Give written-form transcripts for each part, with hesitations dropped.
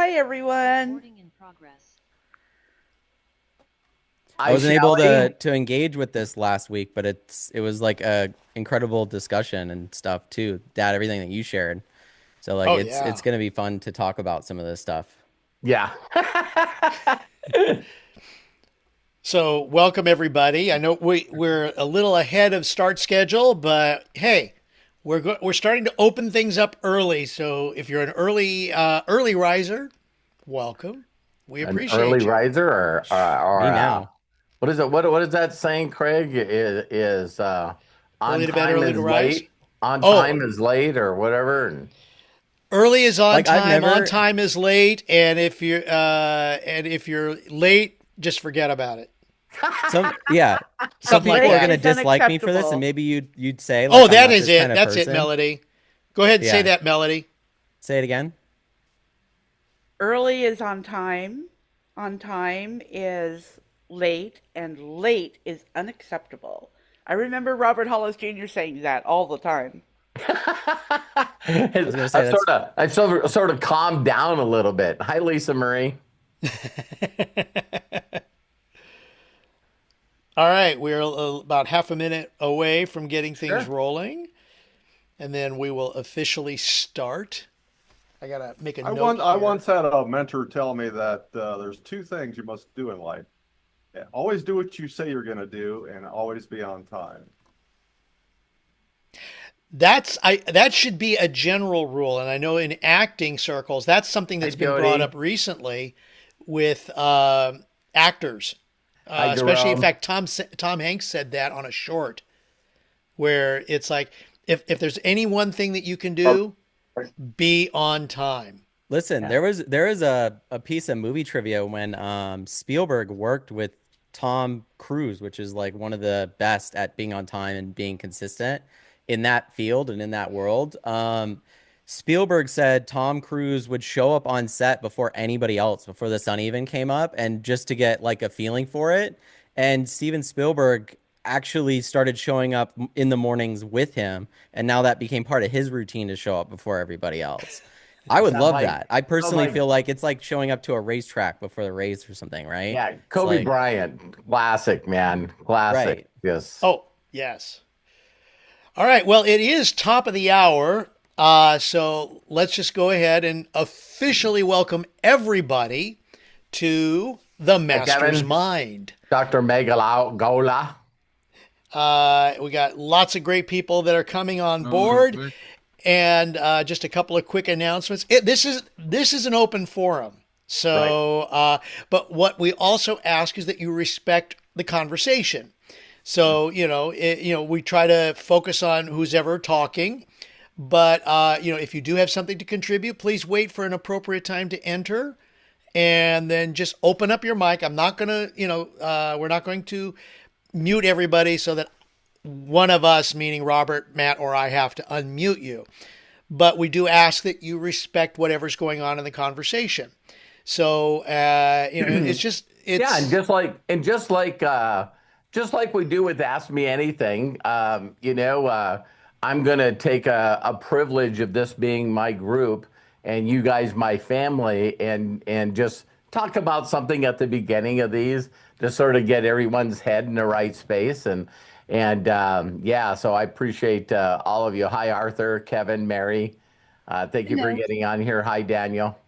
Hi, everyone. Recording in progress. I Hi, wasn't able to Shelley. to engage with this last week, but it was like a incredible discussion and stuff too. Dad, everything that you shared. So like Oh it's yeah. gonna be fun to talk about some of this stuff. Yeah. So welcome everybody. I know we're a little ahead of start schedule, but hey, we're starting to open things up early. So if you're an early riser, welcome. We An early appreciate you. riser Me now. what is it? What is that saying, Craig? Is on Early to bed, time early to is rise. late, on Oh, time is late or whatever. And early is Like I've on never time is late, and if you're late, just forget about it. some Something like people are Late gonna that. is dislike me for this, and unacceptable. maybe you'd say Oh, like I'm that not is this kind it. of That's it, person. Melody. Go ahead and say Yeah. that, Melody. Say it again. Early is on time. On time is late, and late is unacceptable. I remember Robert Hollis Jr. saying that all the time. I was gonna say I've sort of calmed down a little bit. Hi, Lisa Marie. All right, we're about half a minute away from getting things Sure. rolling, and then we will officially start. I gotta make a I note once I here. once had a mentor tell me that there's two things you must do in life. Yeah, always do what you say you're going to do, and always be on time. That should be a general rule, and I know in acting circles that's something Hi, that's been brought Jody. up recently with actors, Hi, especially in Jerome. fact Tom Hanks said that on a short where it's like if there's any one thing that you can do, be on time. Listen, Yeah. there was a piece of movie trivia when Spielberg worked with Tom Cruise, which is like one of the best at being on time and being consistent in that field and in that world. Spielberg said Tom Cruise would show up on set before anybody else, before the sun even came up, and just to get like a feeling for it. And Steven Spielberg actually started showing up in the mornings with him, and now that became part of his routine to show up before everybody else. I would Sounds love like that. I sounds personally like feel like it's like showing up to a racetrack before the race or something, right? yeah, It's Kobe like, Bryant, classic man, classic. right. Yes. Oh yes. All right. Well, it is top of the hour. So let's just go ahead and officially welcome everybody to the Hi, Master's Kevin. Mind. Dr. Megalogola. We got lots of great people that are coming on board, and just a couple of quick announcements. This is an open forum, Right. so but what we also ask is that you respect the conversation. So we try to focus on who's ever talking. But if you do have something to contribute, please wait for an appropriate time to enter, and then just open up your mic. I'm not gonna, we're not going to mute everybody so that one of us, meaning Robert, Matt, or I, have to unmute you. But we do ask that you respect whatever's going on in the conversation. So it's just Yeah, it's just like we do with Ask Me Anything, I'm gonna take a privilege of this being my group and you guys my family and just talk about something at the beginning of these to sort of get everyone's head in the right space and yeah, so I appreciate all of you. Hi, Arthur, Kevin, Mary. Thank you for No. getting on here. Hi, Daniel.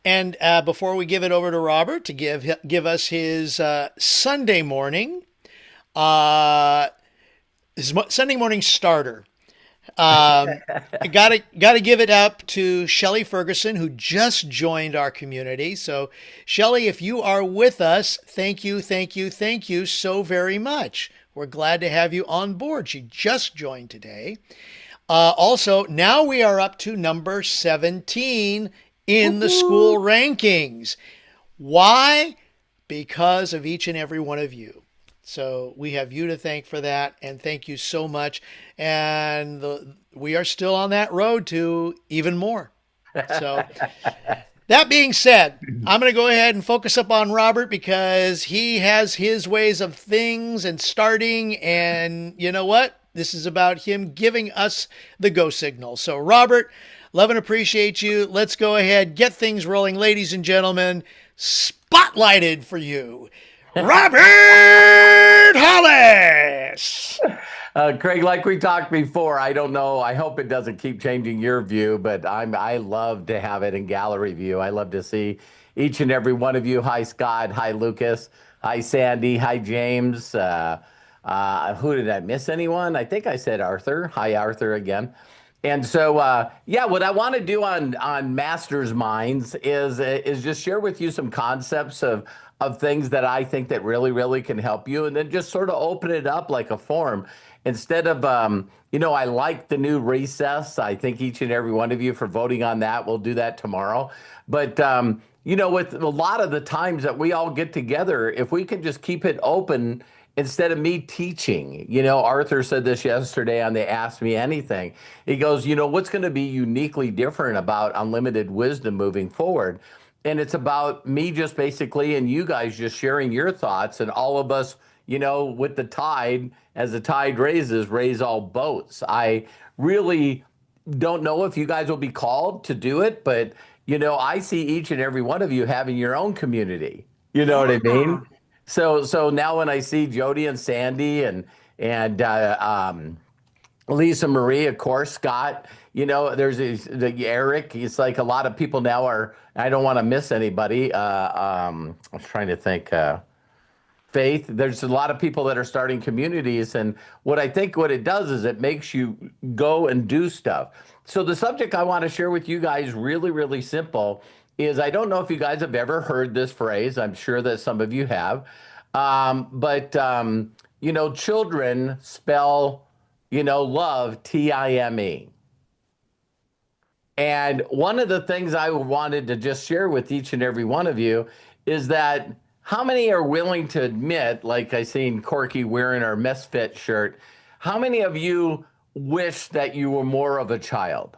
and before we give it over to Robert to give us his Sunday morning, uh, Sunday morning starter. I gotta give it up to Shelley Ferguson, who just joined our community. So, Shelley, if you are with us, thank you, thank you, thank you so very much. We're glad to have you on board. She just joined today. Also, now we are up to number 17 in the school rankings. Why? Because of each and every one of you. So we have you to thank for that, and thank you so much. And we are still on that road to even more. So that being said, I'm going to go ahead and focus up on Robert because he has his ways of things and starting. And you know what? This is about him giving us the go signal. So, Robert, Love and appreciate you. Let's go ahead, get things rolling. Ladies and gentlemen, spotlighted for you, Robert Hollis. Craig, like we talked before, I don't know. I hope it doesn't keep changing your view, but I love to have it in gallery view. I love to see each and every one of you. Hi, Scott. Hi, Lucas. Hi, Sandy. Hi, James. Who did I miss? Anyone? I think I said Arthur. Hi, Arthur again. And so, yeah, what I want to do on Masters Minds is just share with you some concepts of things that I think that really can help you, and then just sort of open it up like a forum instead of I like the new recess. I think each and every one of you for voting on that. We'll do that tomorrow, but with a lot of the times that we all get together, if we can just keep it open instead of me teaching. Arthur said this yesterday on the Ask Me Anything. He goes, what's going to be uniquely different about Unlimited Wisdom moving forward? And it's about me just basically and you guys just sharing your thoughts, and all of us, with the tide, as the tide raises, raise all boats. I really don't know if you guys will be called to do it, but, I see each and every one of you having your own community. You know what I mean? So now when I see Jody and Sandy and Lisa Marie, of course, Scott, there's Eric. It's like a lot of people now are. I don't want to miss anybody. I was trying to think. Faith. There's a lot of people that are starting communities, and what it does is it makes you go and do stuff. So the subject I want to share with you guys, really simple, is I don't know if you guys have ever heard this phrase. I'm sure that some of you have. But children spell, love, Time. And one of the things I wanted to just share with each and every one of you is that how many are willing to admit, like I seen Corky wearing our Misfit shirt, how many of you wish that you were more of a child?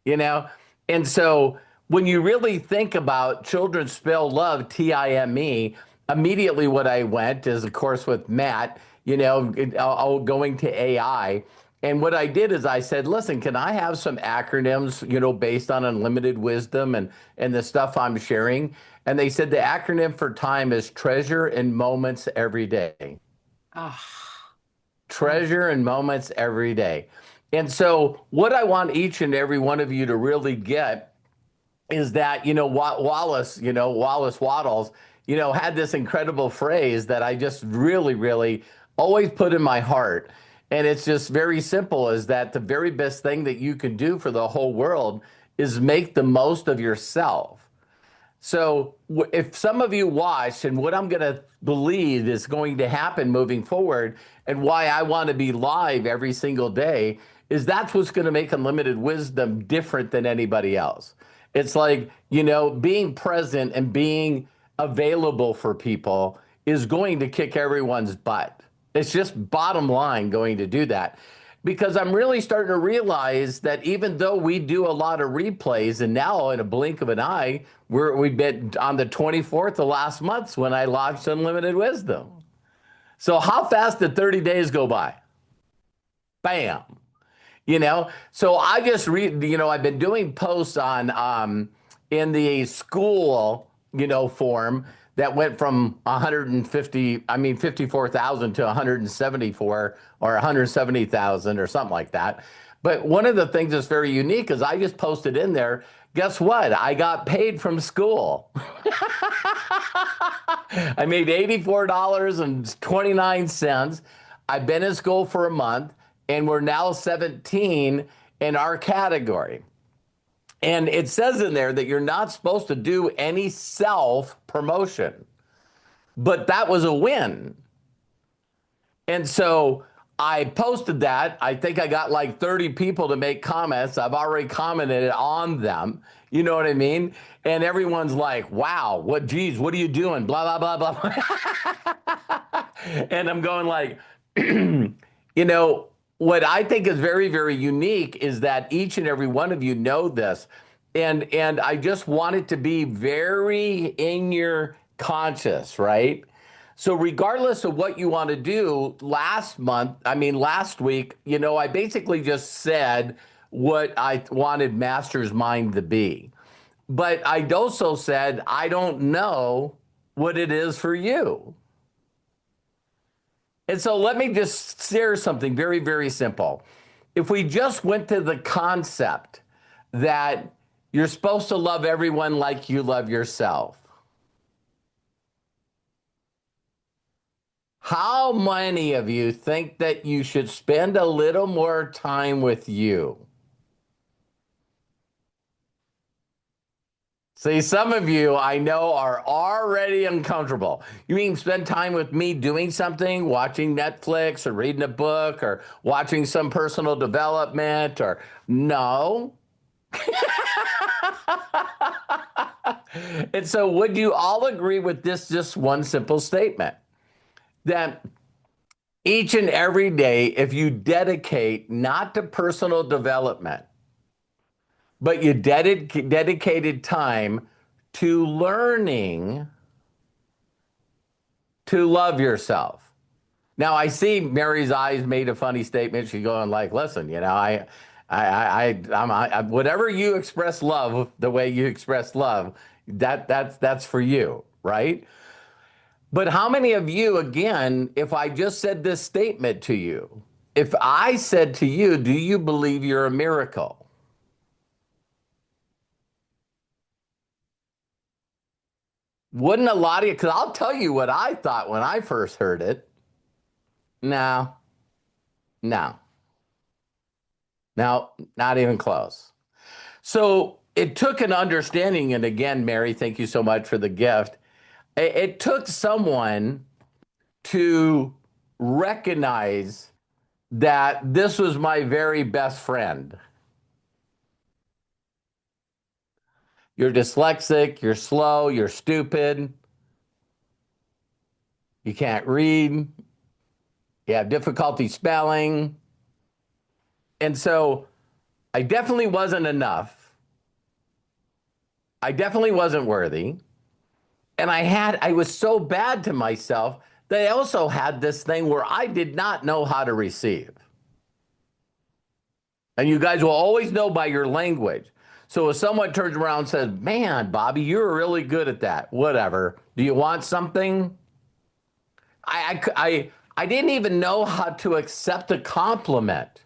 And so when you really think about children spell love, Time, immediately what I went is, of course, with Matt, going to AI. And what I did is I said, listen, can I have some acronyms, based on Unlimited Wisdom and the stuff I'm sharing? And they said the acronym for time is treasure and moments every day. Treasure and moments every day. And so what I want each and every one of you to really get is that, Wallace Waddles, had this incredible phrase that I just really always put in my heart. And it's just very simple, is that the very best thing that you can do for the whole world is make the most of yourself. So if some of you watch, and what I'm going to believe is going to happen moving forward, and why I want to be live every single day, is that's what's going to make Unlimited Wisdom different than anybody else. It's like, being present and being available for people is going to kick everyone's butt. It's just bottom line going to do that. Because I'm really starting to realize that even though we do a lot of replays, and now in a blink of an eye, we've been on the 24th of last month when I launched Unlimited Wisdom. So how fast did 30 days go by? Bam. So I just I've been doing posts on in the school, form that went from 54,000 to 174 or 170,000 or something like that. But one of the things that's very unique is I just posted in there, guess what? I got paid from school. I made $84.29. I've been in school for a month, and we're now 17 in our category. And it says in there that you're not supposed to do any self-promotion. But that was a win. And so I posted that. I think I got like 30 people to make comments. I've already commented on them. You know what I mean? And everyone's like, wow, what are you doing? Blah, blah, blah, blah. And I'm going like, what I think is very, very unique is that each and every one of you know this. And I just want it to be very in your conscious, right? So regardless of what you want to do, last week, I basically just said what I wanted Master's Mind to be. But I also said, I don't know what it is for you. And so let me just share something very, very simple. If we just went to the concept that you're supposed to love everyone like you love yourself, how many of you think that you should spend a little more time with you? See, some of you I know are already uncomfortable. You mean spend time with me doing something, watching Netflix or reading a book or watching some personal development or no? And so would you all agree with this just one simple statement? That each and every day, if you dedicate not to personal development, but you dedicated time to learning to love yourself. Now I see Mary's eyes made a funny statement. She's going like, "Listen, I'm whatever you express love, the way you express love, that's for you, right?" But how many of you, again, if I just said this statement to you, if I said to you, "Do you believe you're a miracle?" Wouldn't a lot of you, because I'll tell you what I thought when I first heard it. No, no, not even close. So it took an understanding, and again, Mary, thank you so much for the gift. It took someone to recognize that this was my very best friend. You're dyslexic, you're slow, you're stupid, you can't read, you have difficulty spelling. And so I definitely wasn't enough. I definitely wasn't worthy. And I was so bad to myself that I also had this thing where I did not know how to receive. And you guys will always know by your language. So if someone turns around and says, "Man, Bobby, you're really good at that," whatever. Do you want something? I didn't even know how to accept a compliment.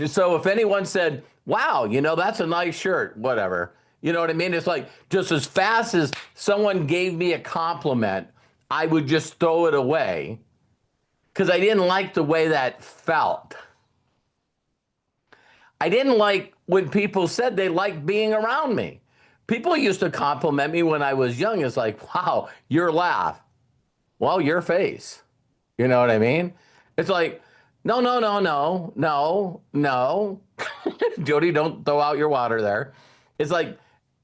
So if anyone said, "Wow, that's a nice shirt," whatever. You know what I mean? It's like just as fast as someone gave me a compliment, I would just throw it away because I didn't like the way that felt. I didn't like when people said they liked being around me. People used to compliment me when I was young. It's like, "Wow, your laugh." Well, your face. You know what I mean? It's like, no, no, no, no, no, no. Jody, don't throw out your water there. It's like,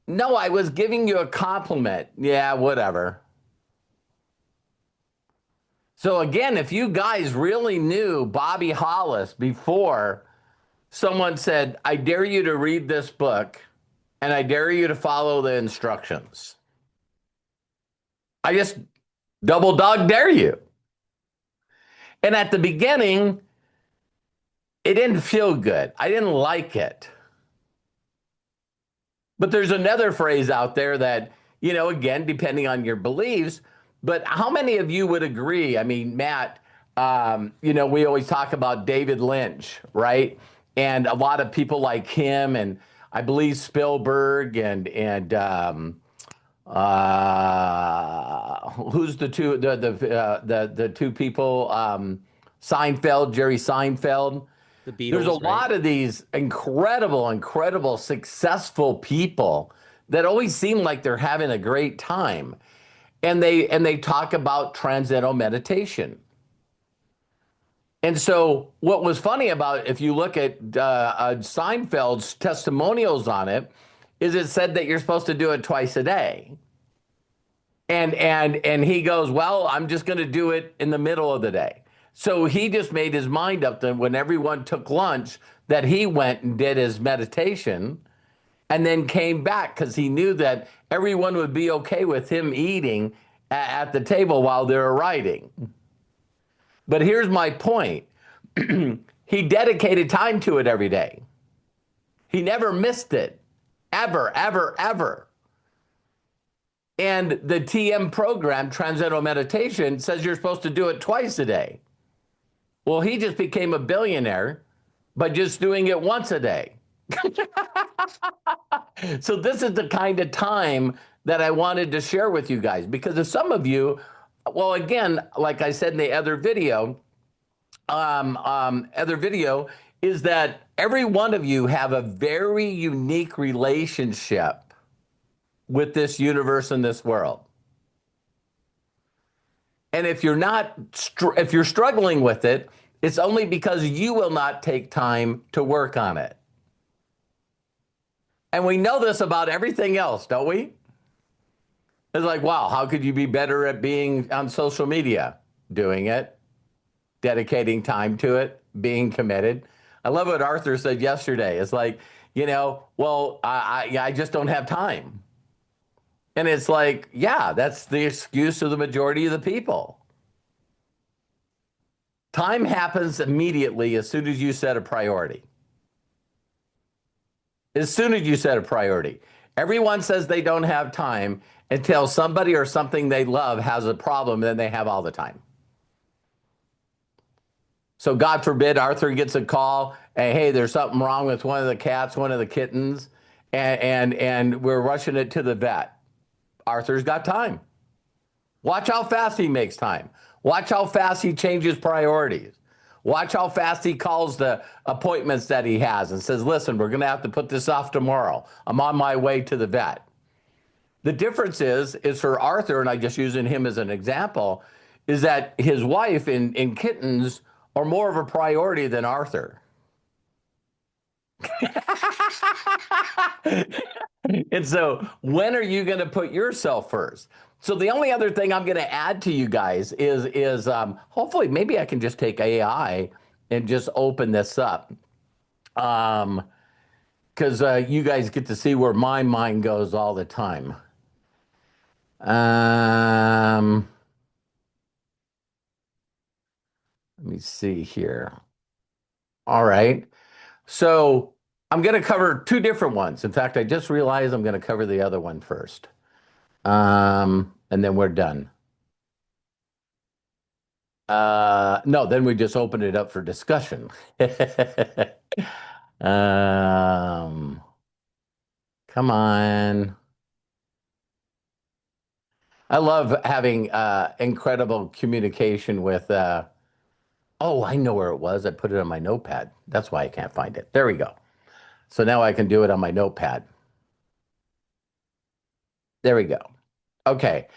no, I was giving you a compliment. Yeah, whatever. So again, if you guys really knew Bobby Hollis before someone said, "I dare you to read this book and I dare you to follow the instructions," I just double dog dare you. And at the beginning, it didn't feel good. I didn't like it. But there's another phrase out there that, again, depending on your beliefs, but how many of you would agree? I mean, Matt, we always talk about David Lynch, right? And a lot of people like him, and I believe Spielberg, and who's the two people? Seinfeld, Jerry Seinfeld. The Beatles, There's a right? lot of these incredible, successful people that always seem like they're having a great time. And they talk about transcendental meditation. And so what was funny about, if you look at Seinfeld's testimonials on it, is it said that you're supposed to do it twice a day. And he goes, "Well, I'm just going to do it in the middle of the day." So he just made his mind up that when everyone took lunch, that he went and did his meditation. and then came back because he knew that everyone would be okay with him eating at the table while they were writing. But here's my point. He dedicated time to it every day. He never missed it. Ever, ever, ever. And the TM program, Transcendental Meditation, says you're supposed to do it twice a day. Well, he just became a billionaire by just doing it once a day. So this is the kind of time that I wanted to share with you guys, because if some of you, well, again, like I said in the other video, is that every one of you have a very unique relationship with this universe and this world. And if you're not, if you're struggling with it, it's only because you will not take time to work on it. And we know this about everything else, don't we? It's like, wow, how could you be better at being on social media? Doing it, dedicating time to it, being committed. I love what Arthur said yesterday. It's like, well, I just don't have time. And it's like, yeah, that's the excuse of the majority of the people. Time happens immediately as soon as you set a priority. As soon as you set a priority. Everyone says they don't have time until somebody or something they love has a problem, then they have all the time. So God forbid Arthur gets a call, and hey, there's something wrong with one of the cats, one of the kittens, and we're rushing it to the vet. Arthur's got time. Watch how fast he makes time. Watch how fast he changes priorities. Watch how fast he calls the appointments that he has and says, listen, we're going to have to put this off tomorrow. I'm on my way to the vet. The difference is for Arthur, and I'm just using him as an example, is that his wife and kittens are more of a priority than Arthur. And so when are you going to put yourself first? So the only other thing I'm going to add to you guys is hopefully maybe I can just take AI and just open this up. Because you guys get to see where my mind goes all the time. Let me see here. All right. So I'm going to cover two different ones. In fact, I just realized I'm going to cover the other one first. And then we're done. No, then we just open it up for discussion. Come on. I love having incredible communication with, oh, I know where it was. I put it on my notepad. That's why I can't find it. There we go. So now I can do it on my notepad. There we go. Okay.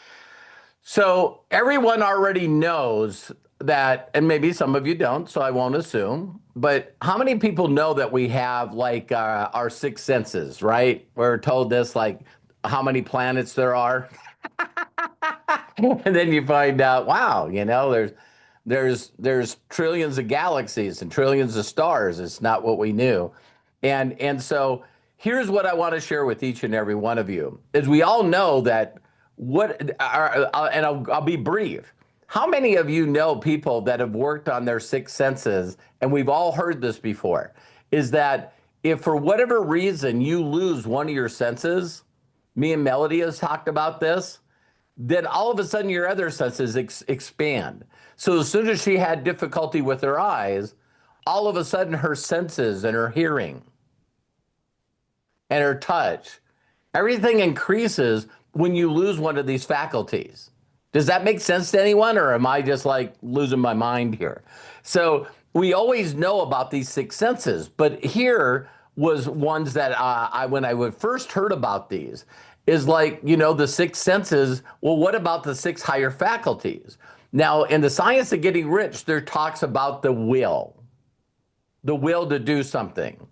So everyone already knows that, and maybe some of you don't, so I won't assume, but how many people know that we have like our six senses, right? We're told this, like how many planets there are. And then you find out, wow, there's trillions of galaxies and trillions of stars. It's not what we knew. And so here's what I want to share with each and every one of you is we all know that and I'll be brief. How many of you know people that have worked on their six senses, and we've all heard this before, is that if for whatever reason you lose one of your senses, me and Melody has talked about this, then all of a sudden your other senses expand. So as soon as she had difficulty with her eyes, all of a sudden her senses and her hearing and her touch, everything increases when you lose one of these faculties. Does that make sense to anyone, or am I just like losing my mind here? So we always know about these six senses, but here was ones that when I would first heard about these, is like, the six senses. Well, what about the six higher faculties? Now, in the science of getting rich, there talks about the will to do something.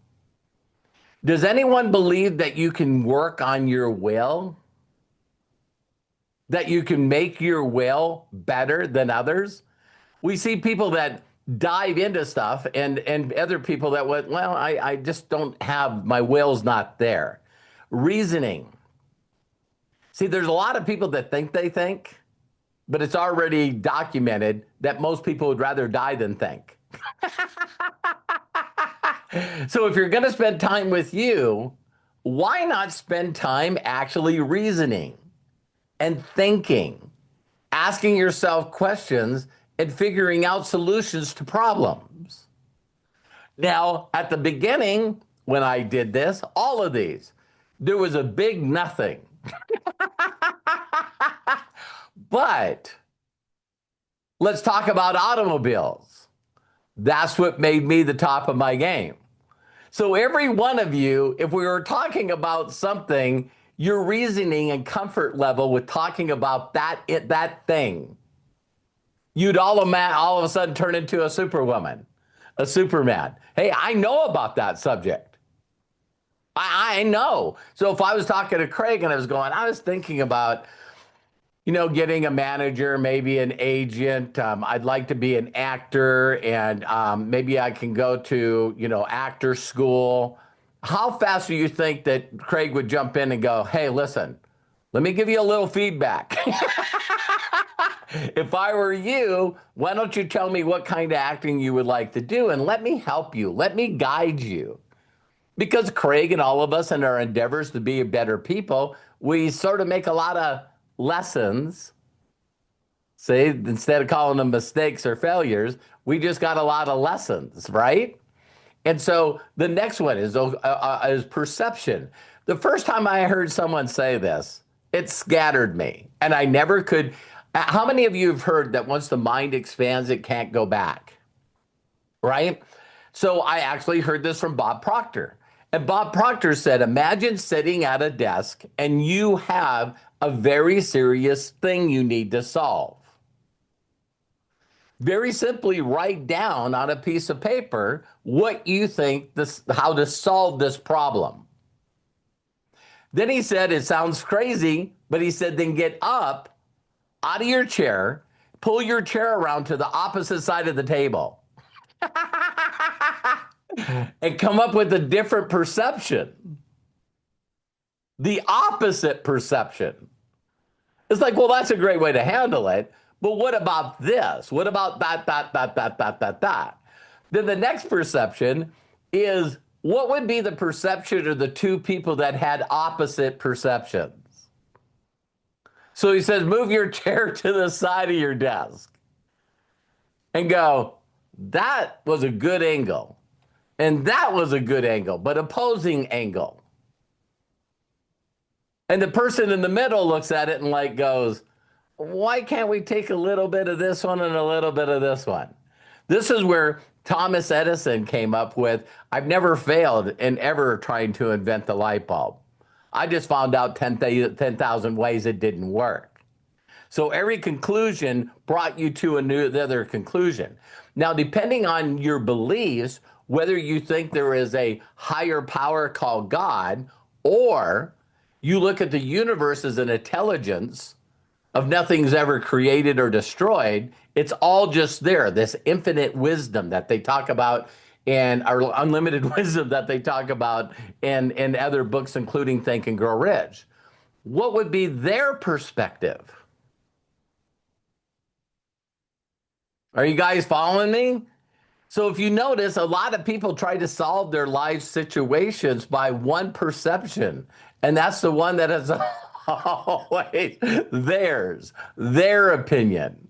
Does anyone believe that you can work on your will? That you can make your will better than others? We see people that dive into stuff and other people that went, well, I just don't have, my will's not there. Reasoning. See, there's a lot of people that think they think, but it's already documented that most people would rather die than think. So if you're going to spend time with you, why not spend time actually reasoning and thinking, asking yourself questions and figuring out solutions to problems? Now, at the beginning, when I did this, all of these, there was a big nothing. But let's talk about automobiles. That's what made me the top of my game. So every one of you, if we were talking about something, your reasoning and comfort level with talking about that thing, you'd all of a sudden turn into a superwoman, a superman. Hey, I know about that subject. I know. So if I was talking to Craig and I was thinking about, getting a manager, maybe an agent. I'd like to be an actor, and maybe I can go to, actor school. How fast do you think that Craig would jump in and go, hey, listen, let me give you a little feedback. If I were you, why don't you tell me what kind of acting you would like to do, and let me help you. Let me guide you. Because Craig and all of us in our endeavors to be better people, we sort of make a lot of lessons. See, instead of calling them mistakes or failures, we just got a lot of lessons, right? And so the next one is perception. The first time I heard someone say this, it scattered me, and I never could. How many of you have heard that once the mind expands, it can't go back? Right? So I actually heard this from Bob Proctor. And Bob Proctor said, imagine sitting at a desk and you have a very serious thing you need to solve. Very simply write down on a piece of paper what you think how to solve this problem. Then he said, it sounds crazy, but he said, then get up out of your chair, pull your chair around to the opposite side of the table. And come up with a different perception. The opposite perception. It's like, well, that's a great way to handle it. But what about this? What about that? Then the next perception is, what would be the perception of the two people that had opposite perceptions? So he says, move your chair to the side of your desk and go, that was a good angle. And that was a good angle, but opposing angle. And the person in the middle looks at it and goes, why can't we take a little bit of this one and a little bit of this one? This is where Thomas Edison came up with, I've never failed in ever trying to invent the light bulb. I just found out 10,000 ways it didn't work. So every conclusion brought you to another conclusion. Now, depending on your beliefs, whether you think there is a higher power called God, or you look at the universe as an intelligence of nothing's ever created or destroyed, it's all just there, this infinite wisdom that they talk about and our unlimited wisdom that they talk about in other books, including Think and Grow Rich. What would be their perspective? Are you guys following me? So if you notice, a lot of people try to solve their life situations by one perception, and that's the one that is always theirs, their opinion.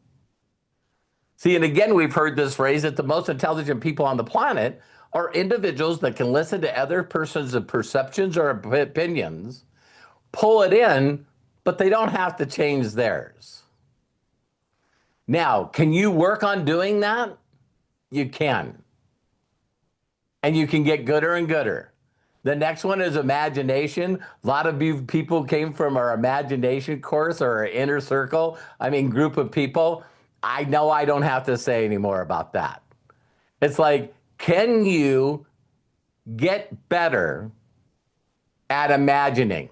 See, and again, we've heard this phrase that the most intelligent people on the planet are individuals that can listen to other person's perceptions or opinions, pull it in, but they don't have to change theirs. Now, can you work on doing that? You can. And you can get gooder and gooder. The next one is imagination. A lot of you people came from our imagination course or our inner circle. Group of people. I know I don't have to say any more about that. It's like, can you get better at imagining?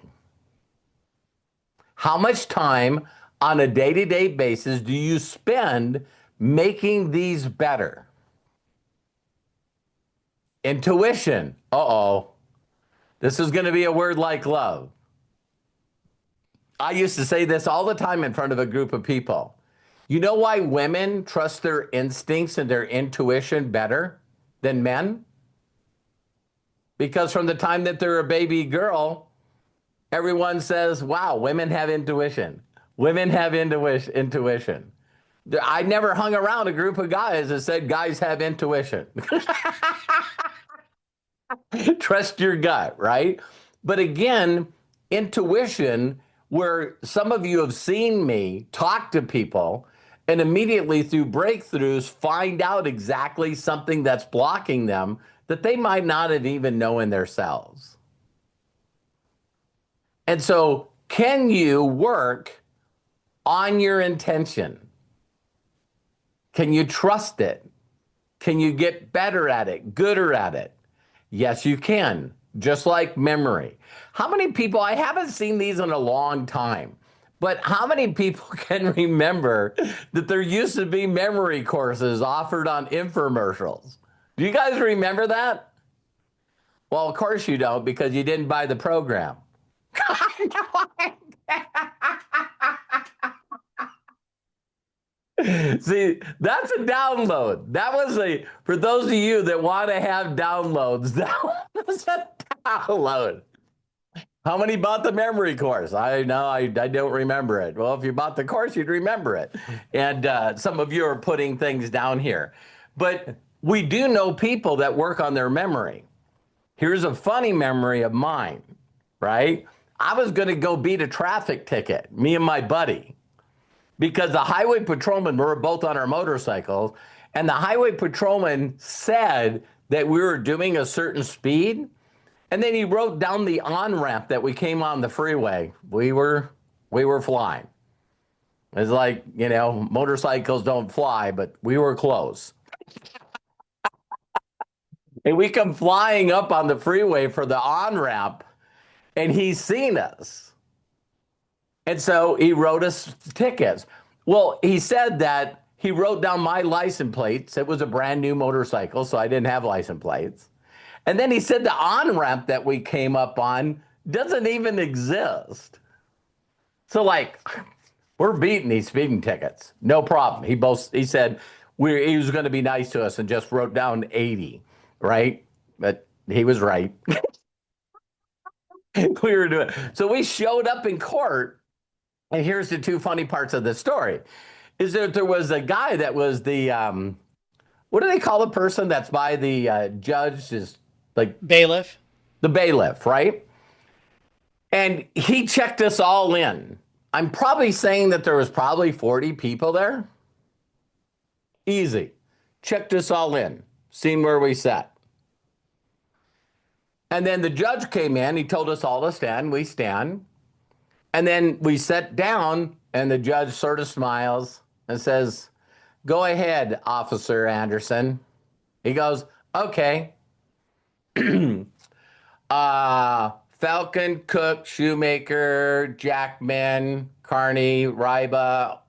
How much time on a day-to-day basis do you spend making these better? Intuition. Uh-oh. This is going to be a word like love. I used to say this all the time in front of a group of people. You know why women trust their instincts and their intuition better than men? Because from the time that they're a baby girl, everyone says, wow, women have intuition. Women have intuition. I never hung around a group of guys that said guys have intuition. Trust your gut, right? But again, intuition, where some of you have seen me talk to people and immediately through breakthroughs find out exactly something that's blocking them that they might not have even known themselves. And so, can you work on your intention? Can you trust it? Can you get better at it, gooder at it? Yes, you can, just like memory. How many people, I haven't seen these in a long time, but how many people can remember that there used to be memory courses offered on infomercials? Do you guys remember that? Well, of course you don't, because you didn't buy the program. See, that's a download. That was for those of you that want to have downloads, that was a download. How many bought the memory course? I know, I don't remember it. Well, if you bought the course, you'd remember it. And some of you are putting things down here. But we do know people that work on their memory. Here's a funny memory of mine, right? I was going to go beat a traffic ticket, me and my buddy, because the highway patrolman, we were both on our motorcycles, and the highway patrolman said that we were doing a certain speed, and then he wrote down the on-ramp that we came on the freeway. We were flying. It's like, motorcycles don't fly, but we were close. And we come flying up on the freeway for the on-ramp, and he's seen us. And so he wrote us tickets. Well, he said that he wrote down my license plates. It was a brand new motorcycle, so I didn't have license plates. And then he said the on-ramp that we came up on doesn't even exist. So we're beating these speeding tickets. No problem. He said he was going to be nice to us and just wrote down 80, right? But he was right. We were doing. So we showed up in court. And here's the two funny parts of the story, is that there was a guy that was the, what do they call the person that's by the judge, is like Bailiff. the bailiff, right? And he checked us all in. I'm probably saying that there was probably 40 people there. Easy. Checked us all in, seen where we sat. And then the judge came in, he told us all to stand, we stand. And then we sat down, and the judge sort of smiles and says, "Go ahead, Officer Anderson." He goes, "Okay." Falcon, Cook, Shoemaker, Jackman, Carney, Ryba,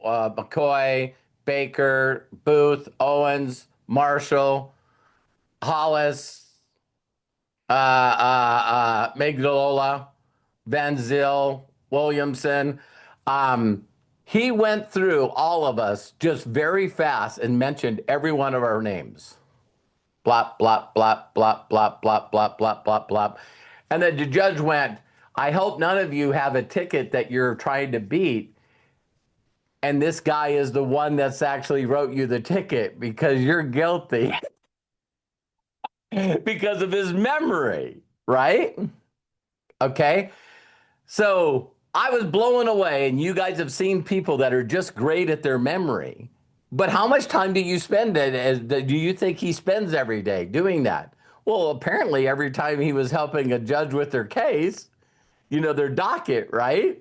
McCoy, Baker, Booth, Owens, Marshall, Hollis, Magdalola, Van Zyl, Williamson. He went through all of us just very fast and mentioned every one of our names. Blop, blop, blop, blop, blop, blop, blop, blop, blop, blop. And then the judge went, "I hope none of you have a ticket that you're trying to beat, and this guy is the one that's actually wrote you the ticket, because you're guilty." Because of his memory, right? Okay. So I was blown away, and you guys have seen people that are just great at their memory. But how much time do you spend do you think he spends every day doing that? Well, apparently every time he was helping a judge with their case, their docket, right?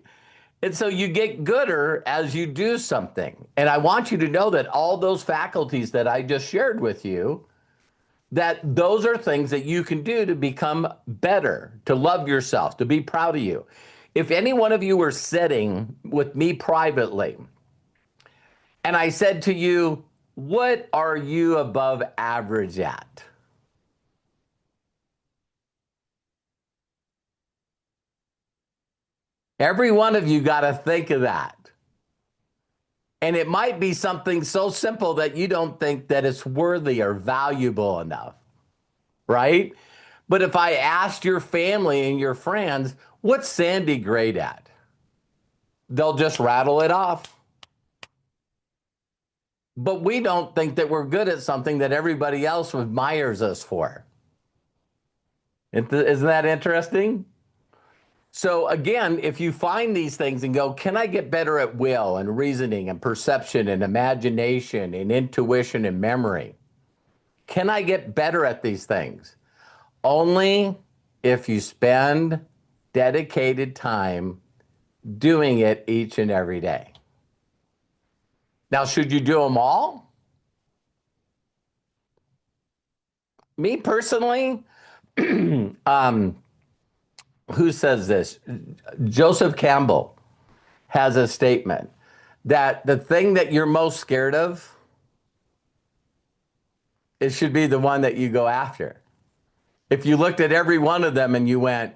And so you get gooder as you do something. And I want you to know that all those faculties that I just shared with you, that those are things that you can do to become better, to love yourself, to be proud of you. If any one of you were sitting with me privately, and I said to you, "What are you above average at?" Every one of you got to think of that. And it might be something so simple that you don't think that it's worthy or valuable enough, right? But if I asked your family and your friends, what's Sandy great at? They'll just rattle it off. But we don't think that we're good at something that everybody else admires us for. Isn't that interesting? So again, if you find these things and go, can I get better at will and reasoning and perception and imagination and intuition and memory? Can I get better at these things? Only if you spend dedicated time doing it each and every day. Now, should you do them all? Me personally, who says this? Joseph Campbell has a statement that the thing that you're most scared of, it should be the one that you go after. If you looked at every one of them and you went,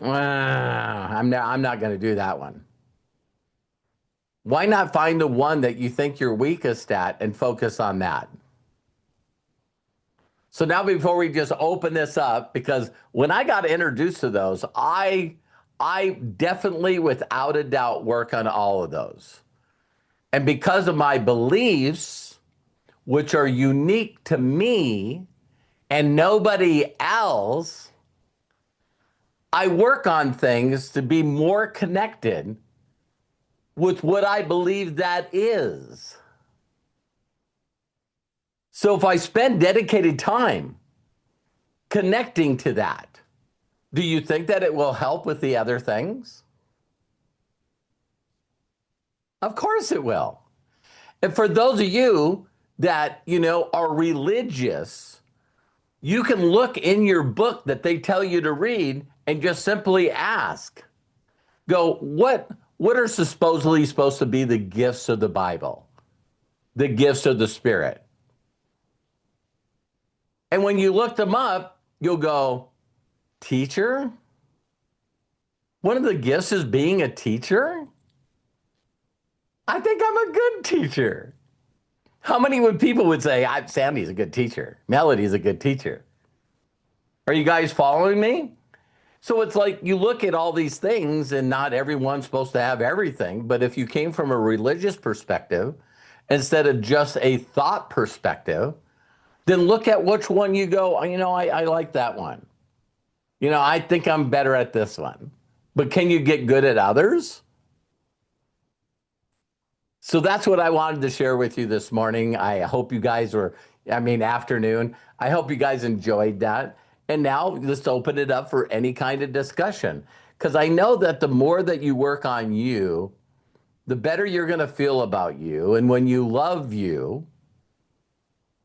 I'm not going to do that one. Why not find the one that you think you're weakest at and focus on that? So now before we just open this up, because when I got introduced to those, I definitely, without a doubt, work on all of those. And because of my beliefs, which are unique to me and nobody else, I work on things to be more connected with what I believe that is. So if I spend dedicated time connecting to that, do you think that it will help with the other things? Of course it will. And for those of you that, are religious, you can look in your book that they tell you to read and just simply ask, go, what are supposedly supposed to be the gifts of the Bible? The gifts of the Spirit. And when you look them up, you'll go, teacher? One of the gifts is being a teacher? I think I'm a good teacher. How many people would say, Sandy's a good teacher, Melody's a good teacher? Are you guys following me? So it's like you look at all these things and not everyone's supposed to have everything. But if you came from a religious perspective, instead of just a thought perspective, then look at which one you go, I like that one. I think I'm better at this one. But can you get good at others? So that's what I wanted to share with you this morning. I hope you guys afternoon. I hope you guys enjoyed that. And now let's open it up for any kind of discussion. Because I know that the more that you work on you, the better you're going to feel about you. And when you love you,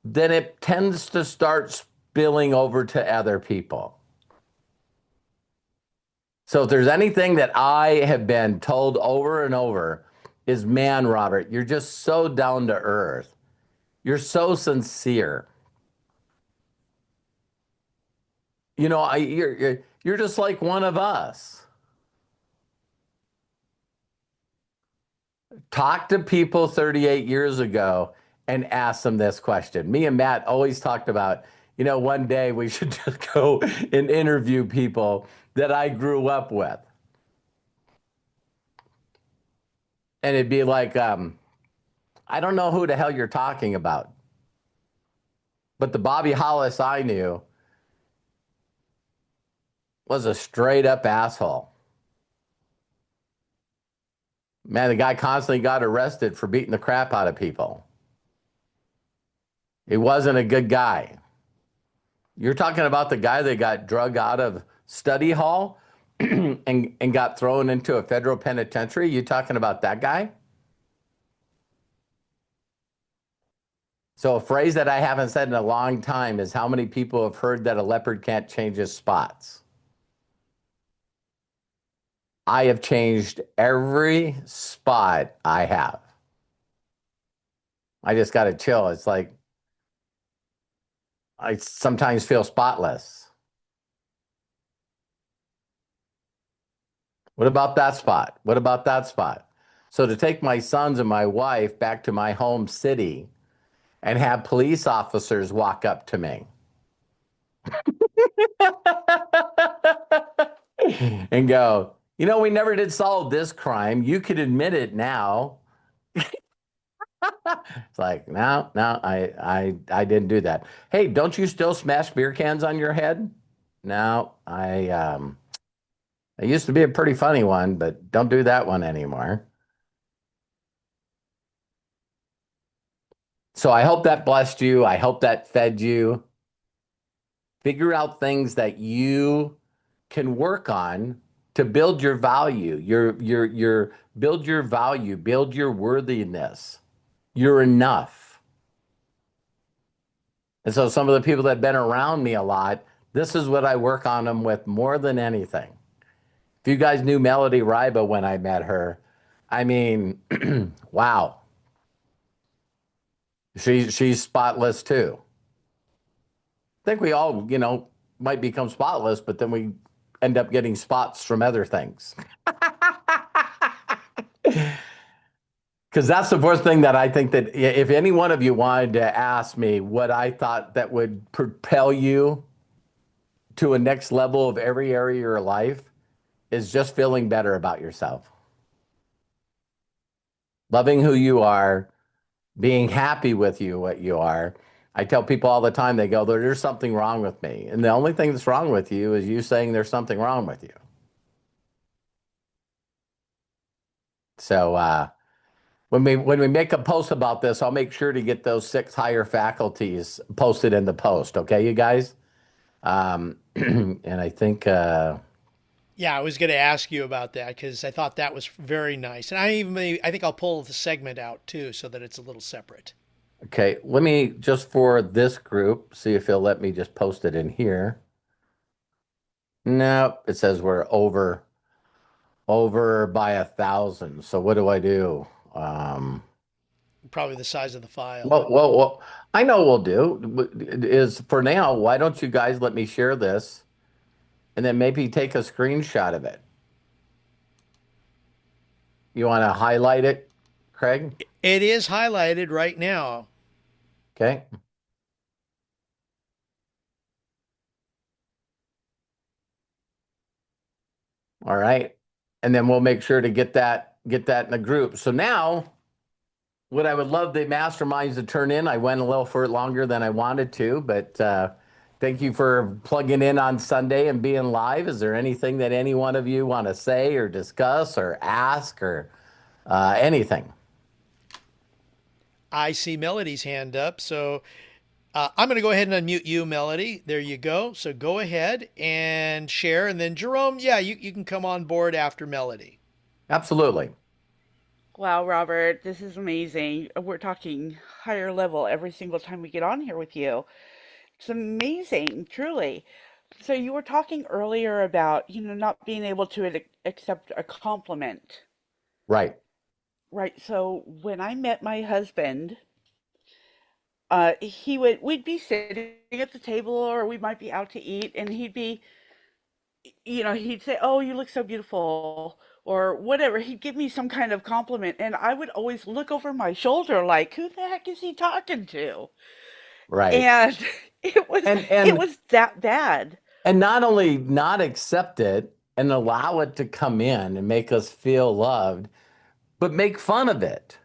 then it tends to start spilling over to other people. So if there's anything that I have been told over and over is, man, Robert, you're just so down to earth. You're so sincere. You're just like one of us. Talk to people 38 years ago and ask them this question. Me and Matt always talked about, one day we should just go and interview people that I grew up with. And it'd be like, I don't know who the hell you're talking about. But the Bobby Hollis I knew was a straight up asshole. Man, the guy constantly got arrested for beating the crap out of people. He wasn't a good guy. You're talking about the guy that got drug out of study hall and got thrown into a federal penitentiary. You talking about that guy? So a phrase that I haven't said in a long time is, how many people have heard that a leopard can't change his spots? I have changed every spot I have. I just got to chill. It's like I sometimes feel spotless. What about that spot? What about that spot? So to take my sons and my wife back to my home city and have police officers walk up to me and go, you know, we never did solve this crime. You could admit it now. It's like, no, no, I didn't do that. Hey, don't you still smash beer cans on your head? No, I used to be a pretty funny one, but don't do that one anymore. So I hope that blessed you. I hope that fed you. Figure out things that you can work on to build your value, your build your value, build your worthiness. You're enough. And so some of the people that have been around me a lot, this is what I work on them with more than anything. If you guys knew Melody Riba when I met her, I mean, wow. She's spotless too. I think we all, might become spotless, but then we end up getting spots from other things. Because that's the first thing that I think that if any one of you wanted to ask me what I thought that would propel you to a next level of every area of your life is just feeling better about yourself. Loving who you are, being happy with you, what you are. I tell people all the time, they go, there's something wrong with me. And the only thing that's wrong with you is you saying there's something wrong with you. So when we make a post about this, I'll make sure to get those 6 higher faculties posted in the post. Okay, you guys? And I think, Yeah, I was going to ask you about that because I thought that was very nice, and I think I'll pull the segment out too so that it's a little separate. okay, let me just for this group, see if he'll let me just post it in here. No, it says we're over by 1,000. So what do I do? Probably the size of the file. Well, I know what we'll do is for now, why don't you guys let me share this and then maybe take a screenshot of it? You want to highlight it, Craig? It is highlighted right now. Okay. All right. And then we'll make sure to get that in the group. So now what I would love the masterminds to turn in. I went a little for longer than I wanted to, but thank you for plugging in on Sunday and being live. Is there anything that any one of you want to say or discuss or ask or anything? I see Melody's hand up, so I'm going to go ahead and unmute you, Melody. There you go. So go ahead and share, and then Jerome, yeah, you can come on board after Melody. Absolutely. Wow, Robert, this is amazing. We're talking higher level every single time we get on here with you. It's amazing, truly. So you were talking earlier about, not being able to accept a compliment, Right. right? So when I met my husband, we'd be sitting at the table or we might be out to eat and he'd say, "Oh, you look so beautiful," or whatever. He'd give me some kind of compliment, and I would always look over my shoulder like, "Who the heck is he talking to?" Right. And it was And it and was that bad. and not only not accept it and allow it to come in and make us feel loved, but make fun of it.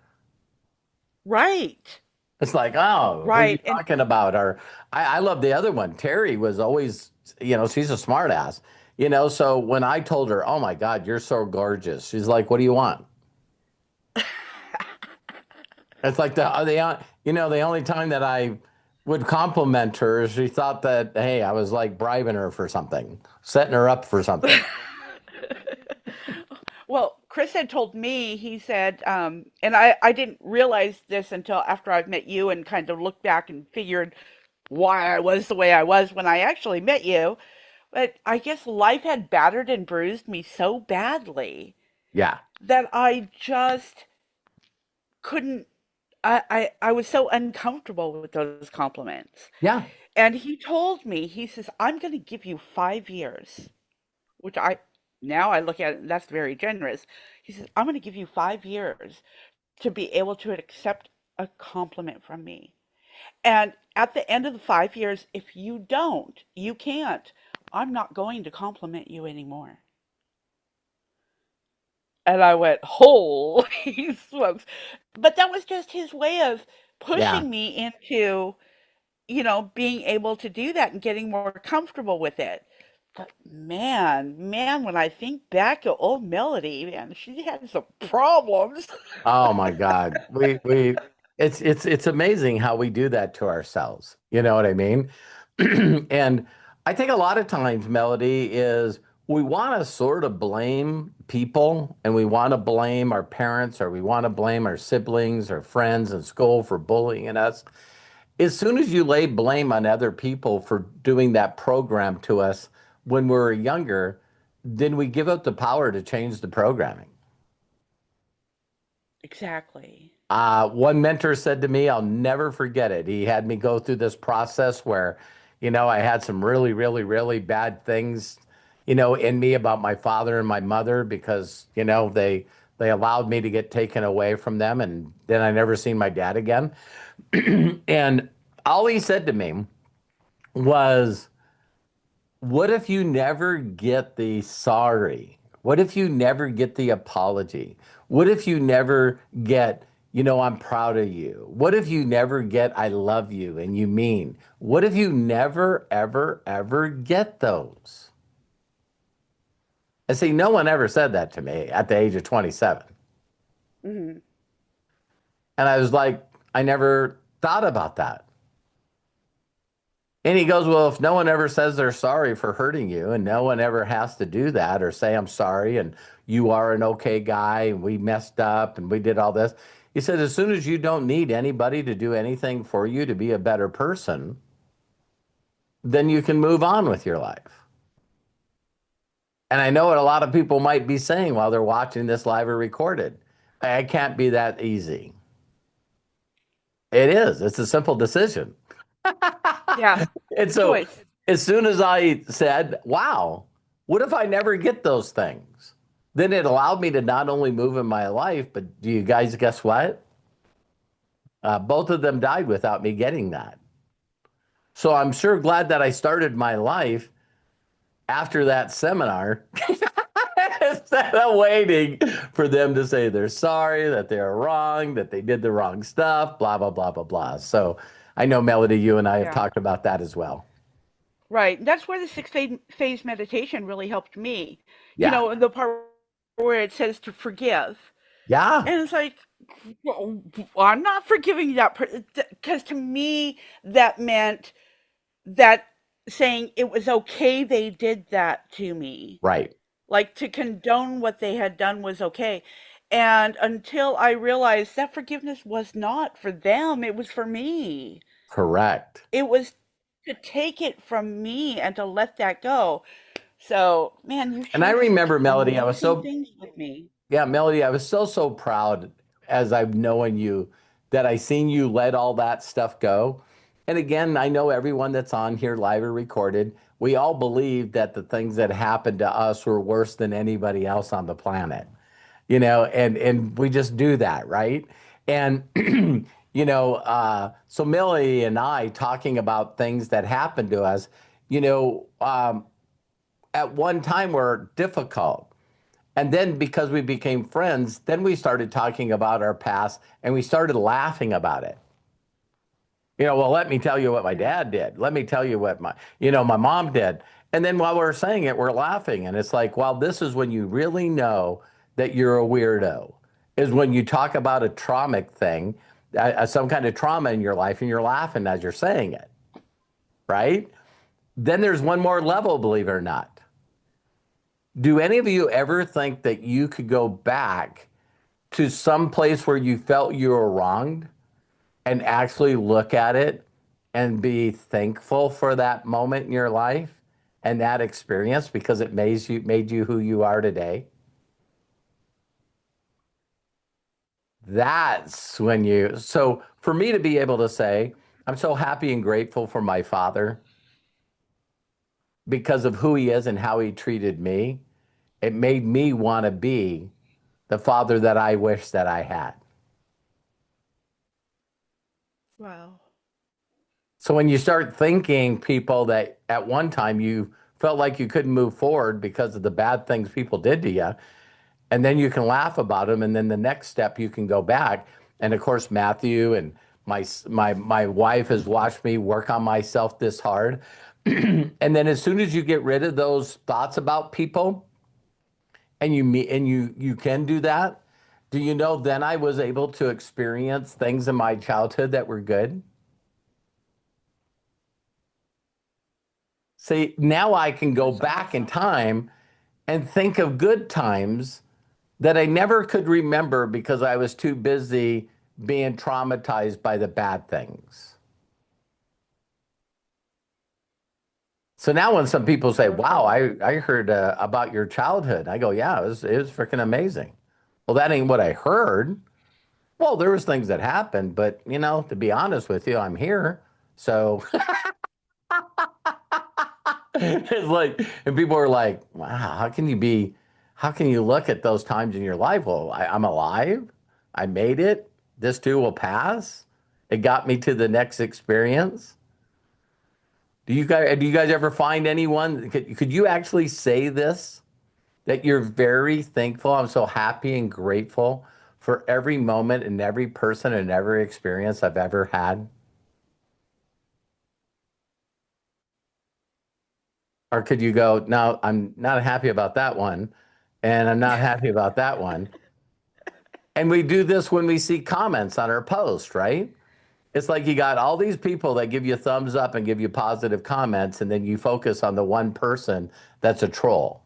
Right. It's like, oh, who are you Right. And talking about? Or I love the other one. Terry was always, she's a smart ass. So when I told her, oh my God, you're so gorgeous, she's like, what do you want? It's like the only time that I would compliment her, she thought that, hey, I was like bribing her for something, setting her up for something. well, Chris had told me, he said, and I didn't realize this until after I've met you and kind of looked back and figured why I was the way I was when I actually met you. But I guess life had battered and bruised me so badly Yeah. that I just couldn't. I was so uncomfortable with those compliments. Yeah. And he told me, he says, "I'm going to give you 5 years," which I Now I look at it, and that's very generous. He says, I'm going to give you 5 years to be able to accept a compliment from me. And at the end of the 5 years, if you don't, you can't, I'm not going to compliment you anymore. And I went, holy smokes. But that was just his way of Yeah. pushing me into, being able to do that and getting more comfortable with it. But man, when I think back to old Melody, man, she had some problems. Oh my God. It's amazing how we do that to ourselves. You know what I mean? And I think a lot of times, Melody, is we want to sort of blame people and we want to blame our parents or we want to blame our siblings or friends in school for bullying us. As soon as you lay blame on other people for doing that program to us when we were younger, then we give up the power to change the programming. Exactly. One mentor said to me, I'll never forget it. He had me go through this process where, I had some really, really, really bad things, in me about my father and my mother because, they allowed me to get taken away from them, and then I never seen my dad again. And all he said to me was, what if you never get the sorry? What if you never get the apology? What if you never get, I'm proud of you? What if you never get, I love you and you mean? What if you never, ever, ever get those? And see, no one ever said that to me at the age of 27. Hmm. And I was like, I never thought about that. And he goes, well, if no one ever says they're sorry for hurting you and no one ever has to do that or say, I'm sorry and you are an okay guy and we messed up and we did all this. He said, as soon as you don't need anybody to do anything for you to be a better person, then you can move on with your life. And I know what a lot of people might be saying while they're watching this live or recorded. I can't be that easy. It is. It's a simple decision. Yeah. And so Choice. as soon as I said, wow, what if I never get those things? Then it allowed me to not only move in my life, but do you guys guess what? Both of them died without me getting that. So I'm sure glad that I started my life after that seminar instead of waiting for them to say they're sorry, that they're wrong, that they did the wrong stuff, blah, blah, blah, blah, blah. So I know, Melody, you and I have Yeah. talked about that as well. Right. That's where the phase meditation really helped me. Yeah. The part where it says to forgive. Yeah. And it's like, well, I'm not forgiving that person because to me, that meant that saying it was okay they did that to me. Right. Like to condone what they had done was okay. And until I realized that forgiveness was not for them, it was for me. Correct. It was to take it from me and to let that go. So, man, you've And I shared such remember, Melody, amazing things with me. yeah, Melody, I was so, so proud as I've known you that I seen you let all that stuff go. And again, I know everyone that's on here live or recorded, we all believe that the things that happened to us were worse than anybody else on the planet, and we just do that, right? And, so Millie and I talking about things that happened to us, you know, um, at one time were difficult. And then because we became friends, then we started talking about our past and we started laughing about it. Well, let me tell you what my Yeah. dad did. Let me tell you what my mom did. And then while we're saying it, we're laughing. And it's like, well, this is when you really know that you're a weirdo, is when you talk about a traumatic thing, some kind of trauma in your life, and you're laughing as you're saying it, right? Then there's one more level, believe it or not. Do any of you ever think that you could go back to some place where you felt you were wronged and actually look at it and be thankful for that moment in your life and that experience because it made you who you are today? That's when so for me to be able to say, I'm so happy and grateful for my father because of who he is and how he treated me. It made me want to be the father that I wish that I had. Wow. So when you start thinking people that at one time you felt like you couldn't move forward because of the bad things people did to you, and then you can laugh about them, and then the next step you can go back. And of course, Matthew and my wife has watched me work on myself this hard. And then as soon as you get rid of those thoughts about people, and you can do that, do you know then I was able to experience things in my childhood that were good? See, now I can go That's back in awesome. time and think of good times that I never could remember because I was too busy being traumatized by the bad things. So now when some people say, "Wow, Wonderful. I heard about your childhood," I go, "Yeah, it was freaking amazing." Well, that ain't what I heard. Well, there was things that happened, but to be honest with you, I'm here. So it's like, and people are like, "Wow, how can you look at those times in your life?" Well, I'm alive. I made it. This too will pass. It got me to the next experience. Do you guys ever find anyone? Could you actually say this? That you're very thankful. I'm so happy and grateful for every moment and every person and every experience I've ever had. Or could you go, no, I'm not happy about that one, and I'm not happy about that one. And we do this when we see comments on our post, right? It's like you got all these people that give you thumbs up and give you positive comments, and then you focus on the one person that's a troll.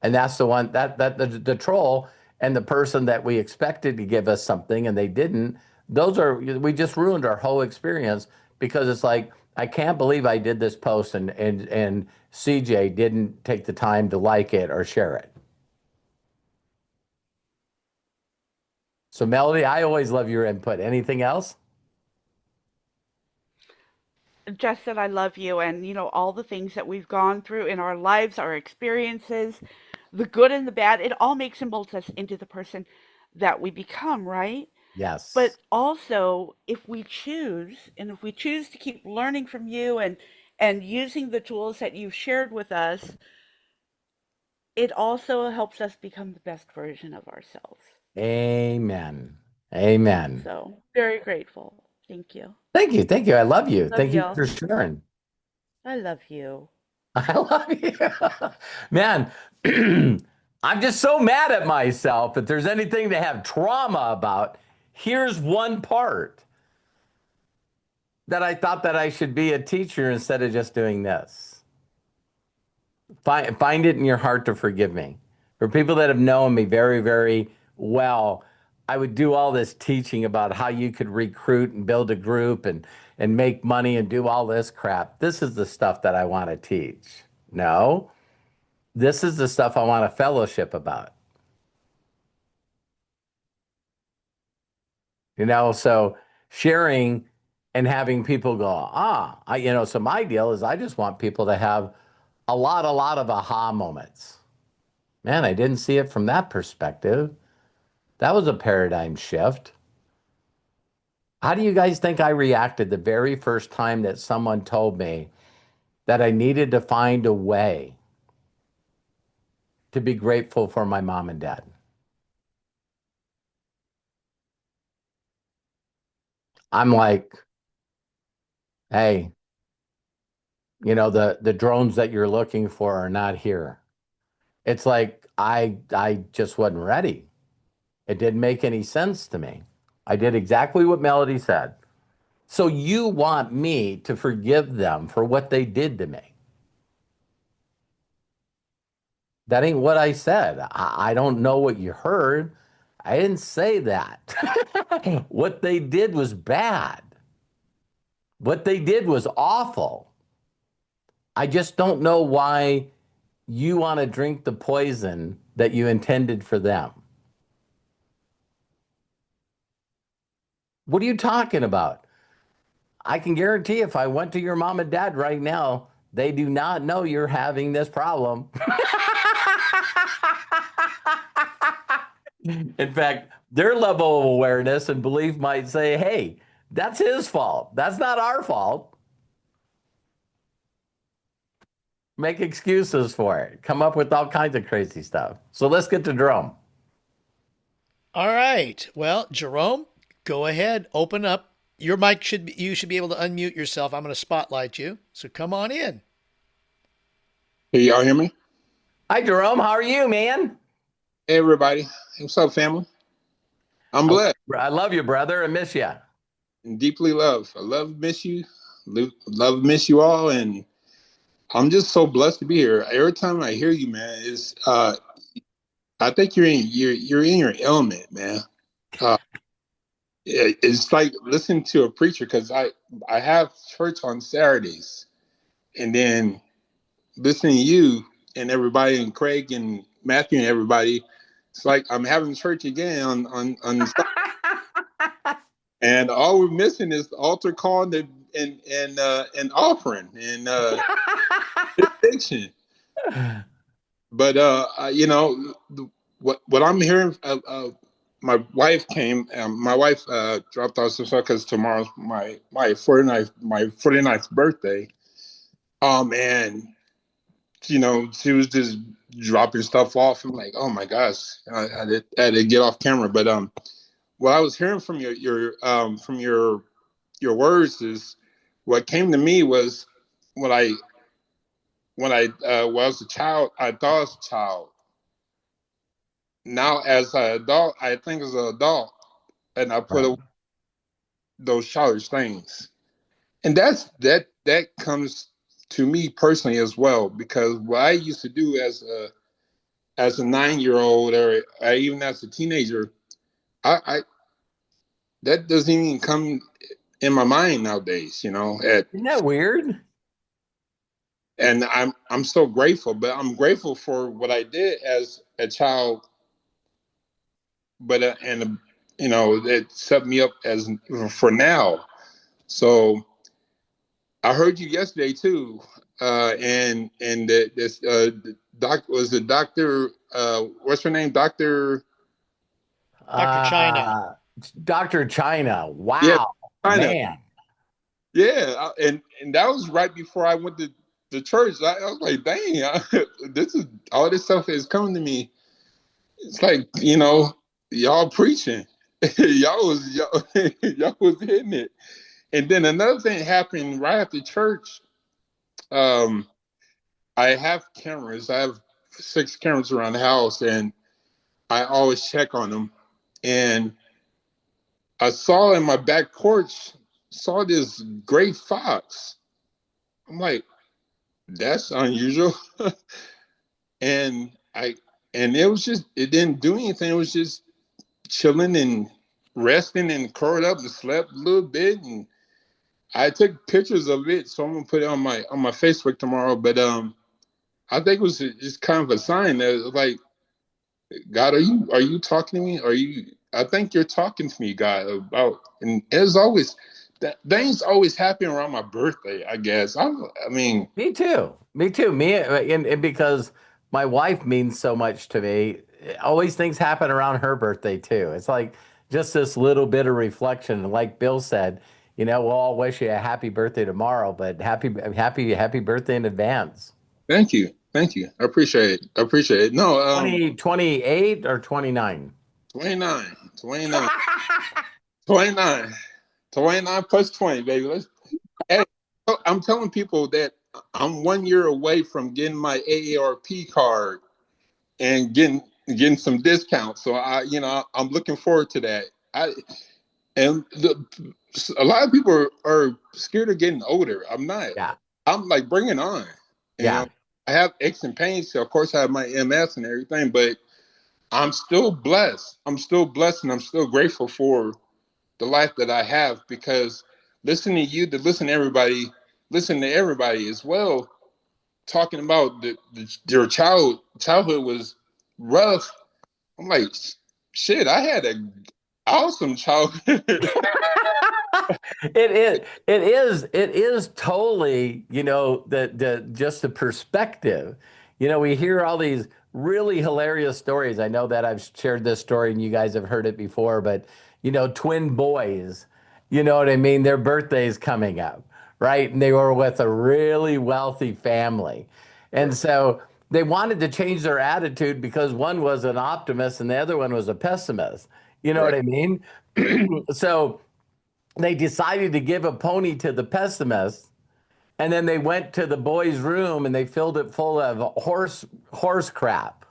And that's the one that the troll and the person that we expected to give us something and they didn't. We just ruined our whole experience because it's like, I can't believe I did this post and CJ didn't take the time to like it or share it. So Melody, I always love your input. Anything else? Just that I love you, and all the things that we've gone through in our lives, our experiences, the good and the bad, it all makes and molds us into the person that we become, right? But Yes. also, if we choose to keep learning from you and using the tools that you've shared with us, it also helps us become the best version of ourselves. Amen. Amen. So, very grateful. Thank you. Thank you. Thank you. I love you. Love Thank you y'all. for sharing. I love you. I love you. Man, I'm just so mad at myself. If there's anything to have trauma about, here's one part that I thought that I should be a teacher instead of just doing this. Find it in your heart to forgive me. For people that have known me very, very well, I would do all this teaching about how you could recruit and build a group and make money and do all this crap. This is the stuff that I want to teach. No, this is the stuff I want a fellowship about. So sharing and having people go, so my deal is I just want people to have a lot of aha moments. Man, I didn't see it from that perspective. That was a paradigm shift. How do you guys think I reacted the very first time that someone told me that I needed to find a way to be grateful for my mom and dad? I'm like, hey, the drones that you're looking for are not here. It's like I just wasn't ready. It didn't make any sense to me. I did exactly what Melody said. So you want me to forgive them for what they did to me? That ain't what I said. I don't know what you heard. I didn't say that. What they did was bad. What they did was awful. I just don't know why you want to drink the poison that you intended for them. What are you talking about? I can guarantee if I went to your mom and dad right now, they do not know you're having this problem. In fact, their level of awareness and belief might say, hey, that's his fault. That's not our fault. Make excuses for it. Come up with all kinds of crazy stuff. So let's get to Jerome. All right. Well, Jerome, go ahead. Open up. Your mic should be, you should be able to unmute yourself. I'm going to spotlight you. So come on in. Can y'all hear me? Hi, Jerome. How are you, man? Hey, everybody. What's up, family? I'm I, blessed I love you, brother. I miss you. and deeply loved. I love, miss you. Miss you all. And I'm just so blessed to be here. Every time I hear you, man, I think you're in your element, man. Uh, it's like listening to a preacher because I have church on Saturdays, and then listening to you and everybody and Craig and Matthew and everybody. It's like I'm having church again on and all we're missing is the altar call and offering and benediction. But what I'm hearing, my wife came. My wife dropped off some stuff because tomorrow's my 49th birthday. And she was just dropping stuff off. I'm like, oh my gosh, I had to get off camera. But what I was hearing from your words is what came to me was when I was a child, I thought as a child. Now as an adult, I think as an adult, and I put Right. away those childish things, and that comes to me personally as well because what I used to do as a 9-year-old or even as a teenager, I that doesn't even come in my mind nowadays. Isn't that weird? And I'm so grateful, but I'm grateful for what I did as a child, but it set me up as for now. So I heard you yesterday too, and this doc was it Doctor what's her name, Doctor? Dr. China. Uh, Dr. China. Yeah, Wow, China. man. Yeah, and that was right before I went to the church. I was like, dang, this is all this stuff is coming to me. It's like y'all preaching, y'all was hitting it. And then another thing happened right after church. Um, I have cameras. I have 6 cameras around the house, and I always check on them. And I saw in my back porch saw this gray fox. I'm like, that's unusual. and I and it didn't do anything. It was just chilling and resting and curled up and slept a little bit. And I took pictures of it, so I'm gonna put it on my Facebook tomorrow. But I think it was just kind of a sign that like, God, are you talking to me? I think you're talking to me, God, about. And as always, that things always happen around my birthday. I guess I mean, Me too. Me too. And because my wife means so much to me, always things happen around her birthday too. It's like just this little bit of reflection. And like Bill said, we'll all wish you a happy birthday tomorrow, but happy birthday in advance. thank you. I appreciate it. I appreciate it. No, 28 or 29? 29, 29, 29, 29 plus 20, baby. Hey, I'm telling people that I'm 1 year away from getting my AARP card and getting some discounts. So I'm looking forward to that. I and a lot of people are scared of getting older. I'm not. Yeah. I'm like, bring it on. You know, Yeah. I have aches and pains. So of course, I have my MS and everything, but I'm still blessed. I'm still blessed, and I'm still grateful for the life that I have because listening to you, to listen to everybody as well, talking about their childhood was rough. I'm like, shit, I had a awesome childhood. It is totally, the just the perspective. we hear all these really hilarious stories. I know that I've shared this story and you guys have heard it before, but twin boys, you know what I mean? Their birthday's coming up, right? And they were with a really wealthy family. And so they wanted to change their attitude because one was an optimist and the other one was a pessimist. You know Right. what I mean? So they decided to give a pony to the pessimist, and then they went to the boys' room and they filled it full of horse crap,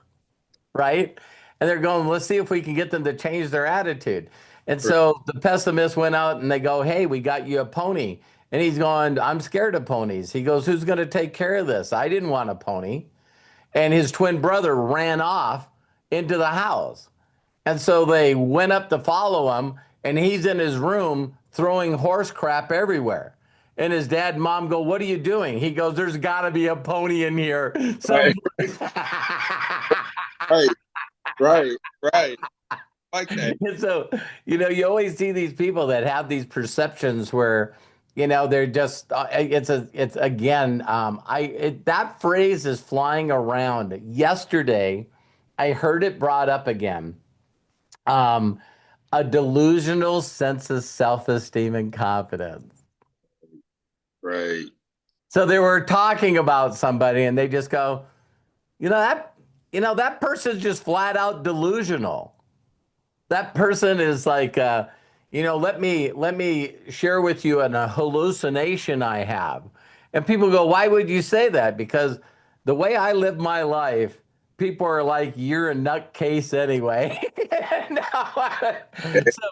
right? And they're going, let's see if we can get them to change their attitude. And Right. so the pessimist went out and they go, hey, we got you a pony. And he's going, I'm scared of ponies. He goes, who's going to take care of this? I didn't want a pony. And his twin brother ran off into the house. And so they went up to follow him, and he's in his room throwing horse crap everywhere. And his dad and mom go, what are you doing? He goes, there's got to be a pony in here Right. someplace. Right. Right. Right. Like that. And so, you always see these people that have these perceptions where, they're just, it's again, that phrase is flying around. Yesterday, I heard it brought up again. A delusional sense of self-esteem and confidence. Right. So they were talking about somebody and they just go, that person's just flat out delusional. That person is like, let me share with you a hallucination I have. And people go, why would you say that? Because the way I live my life, people are like, you're a nutcase anyway. So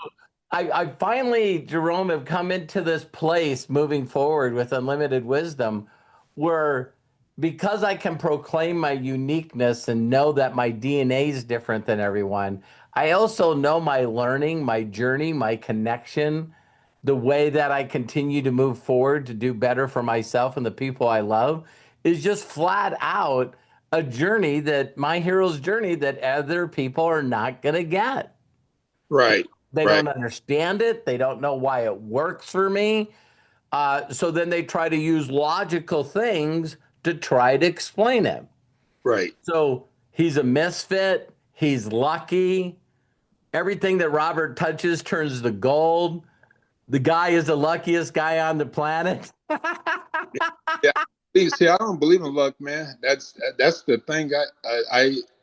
I finally, Jerome, have come into this place moving forward with unlimited wisdom where because I can proclaim my uniqueness and know that my DNA is different than everyone, I also know my learning, my journey, my connection, the way that I continue to move forward to do better for myself and the people I love is just flat out a journey that my hero's journey that other people are not going to get. Right. They Right. don't understand it. They don't know why it works for me. So then they try to use logical things to try to explain it. Right. So he's a misfit. He's lucky. Everything that Robert touches turns to gold. The guy is the luckiest guy on the planet. Yeah. See, I don't believe in luck, man. That's the thing.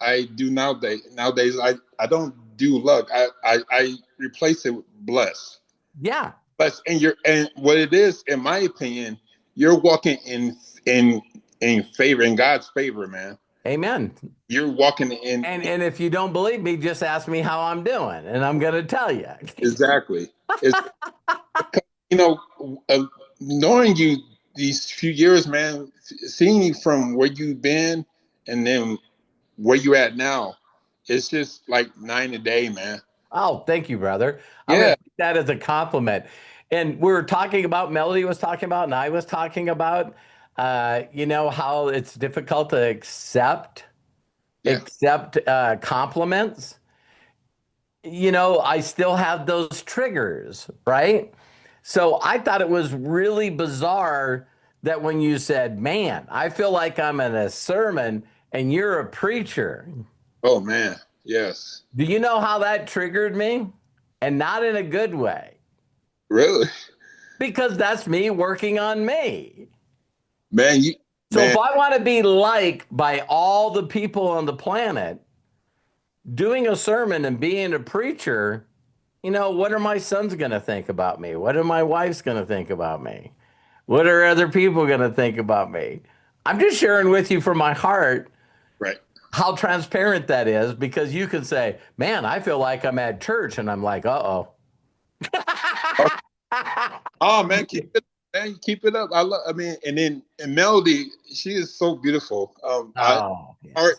I do nowadays. Nowadays, I don't do luck. I replace it with bless. Yeah. Bless, and what it is, in my opinion, you're walking in favor, in God's favor, man. Amen. You're walking in. And if you don't believe me, just ask me how I'm doing, and I'm going to tell you. Exactly. It's, knowing you these few years, man, seeing you from where you've been and then where you at now, it's just like night and day, man. Oh, thank you, brother. I'm going to take that as a compliment. And we were talking about, Melody was talking about, and I was talking about, how it's difficult to accept compliments. I still have those triggers, right? So I thought it was really bizarre that when you said, man, I feel like I'm in a sermon and you're a preacher. Oh, man. Yes. Do you know how that triggered me? And not in a good way. Really? Because that's me working on me. Man, if I want to be liked by all the people on the planet, doing a sermon and being a preacher, what are my sons going to think about me? What are my wife's going to think about me? What are other people going to think about me? I'm just sharing with you from my heart. Right. How transparent that is, because you can say, man, I feel like I'm at church, and I'm like, uh-oh. Oh, man, keep it up. And Melody, she is so beautiful. Yes.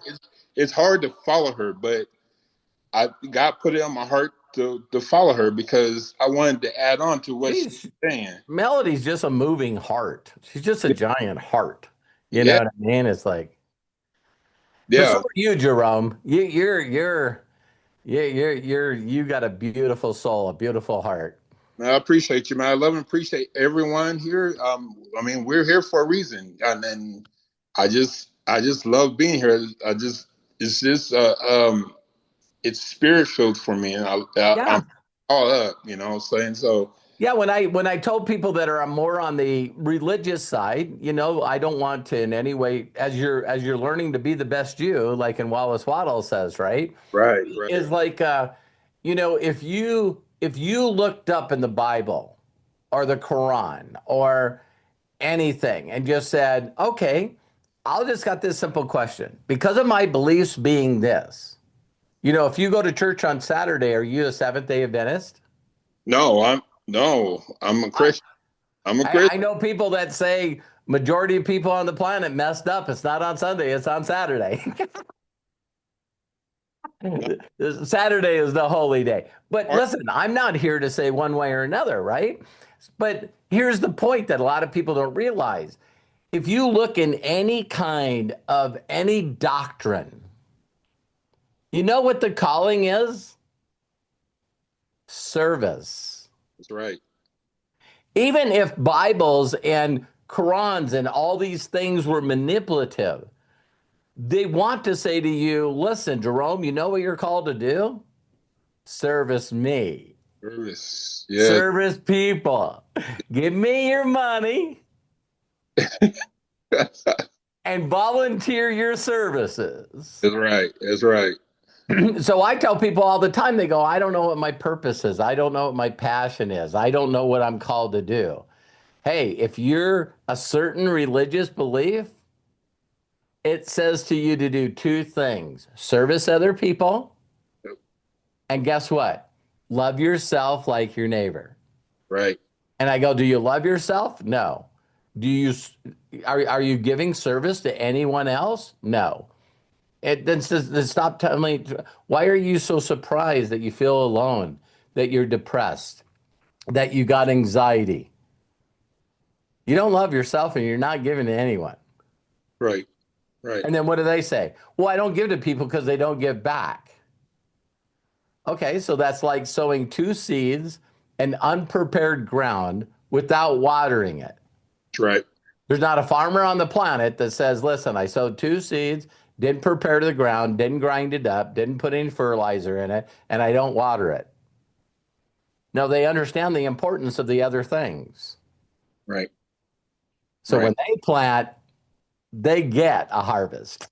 It's hard to follow her, but God put it on my heart to follow her because I wanted to add on to what she's saying. Melody's just a moving heart. She's just a giant heart. You know what I mean? It's like, yeah. So are you, Jerome. You got a beautiful soul, a beautiful heart. Man, I appreciate you, man. I love and appreciate everyone here. We're here for a reason, and then I just I just love being here. It's just it's spirit filled for me, and Yeah. I'm all up, you know what I'm saying? So Yeah, when I told people that are more on the religious side, I don't want to in any way, as you're learning to be the best you, like in Wallace Waddle says, right? right, right, Is like if you looked up in the Bible or the Quran or anything and just said, okay, I'll just got this simple question. Because of my beliefs being this, if you go to church on Saturday, are you a Seventh-day Adventist? no, I'm a I, Christian. I'm a I Christian. know people that say majority of people on the planet messed up. It's not on Sunday, it's on Saturday. Saturday is the holy day. But listen, I'm not here to say one way or another, right? But here's the point that a lot of people don't realize. If you look in any kind of any doctrine, you know what the calling is? Service. That's right. Even if Bibles and Qurans and all these things were manipulative, they want to say to you, listen, Jerome, you know what you're called to do? Service me. Service. Yeah. Service people. Give me your money That's and volunteer your services. right. That's right. So I tell people all the time, they go, I don't know what my purpose is. I don't know what my passion is. I don't know what I'm called to do. Hey, if you're a certain religious belief, it says to you to do two things: service other people, and guess what? Love yourself like your neighbor. Right. And I go, do you love yourself? No. Do you are you giving service to anyone else? No. It then says, then stop telling me, why are you so surprised that you feel alone, that you're depressed, that you got anxiety? You don't love yourself and you're not giving to anyone. Right. Right. And then what do they say? Well, I don't give to people because they don't give back. Okay, so that's like sowing two seeds in unprepared ground without watering it. That's right. There's not a farmer on the planet that says, listen, I sowed two seeds, didn't prepare the ground, didn't grind it up, didn't put any fertilizer in it, and I don't water it. No, they understand the importance of the other things. Right. So Right. when they plant, they get a harvest.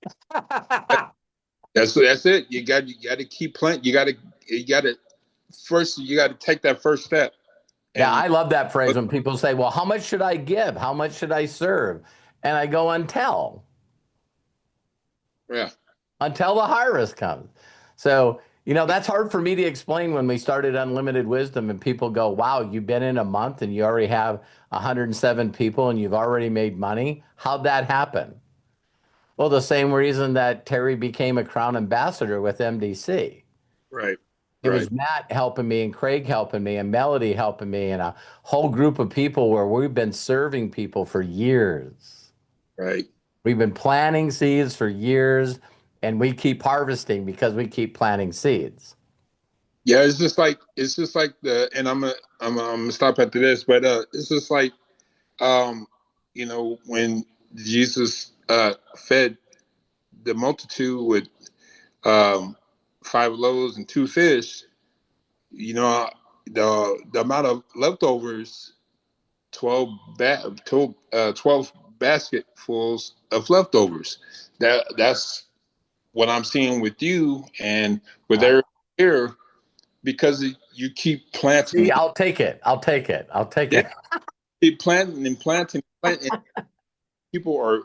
That's it. You got to keep planting. You got to first. You got to take that first step. Yeah, And I love that phrase when people say, well, how much should I give? How much should I serve? And I go, until yeah. the harvest comes. So, that's hard for me to explain when we started Unlimited Wisdom and people go, wow, you've been in a month and you already have 107 people and you've already made money. How'd that happen? Well, the same reason that Terry became a Crown Ambassador with MDC. Right. It Right. was Matt helping me and Craig helping me and Melody helping me and a whole group of people where we've been serving people for years. Right. We've been planting seeds for years and we keep harvesting because we keep planting seeds. Yeah, it's just like and I'm gonna stop after this, but it's just like when Jesus fed the multitude with um 5 loaves and 2 fish, the amount of leftovers, 12 basketfuls of leftovers. That's what I'm seeing with you and with Wow. everyone here, because you keep planting. See, I'll take it. I'll take it. I'll take Yeah, it. keep planting and planting and planting. People are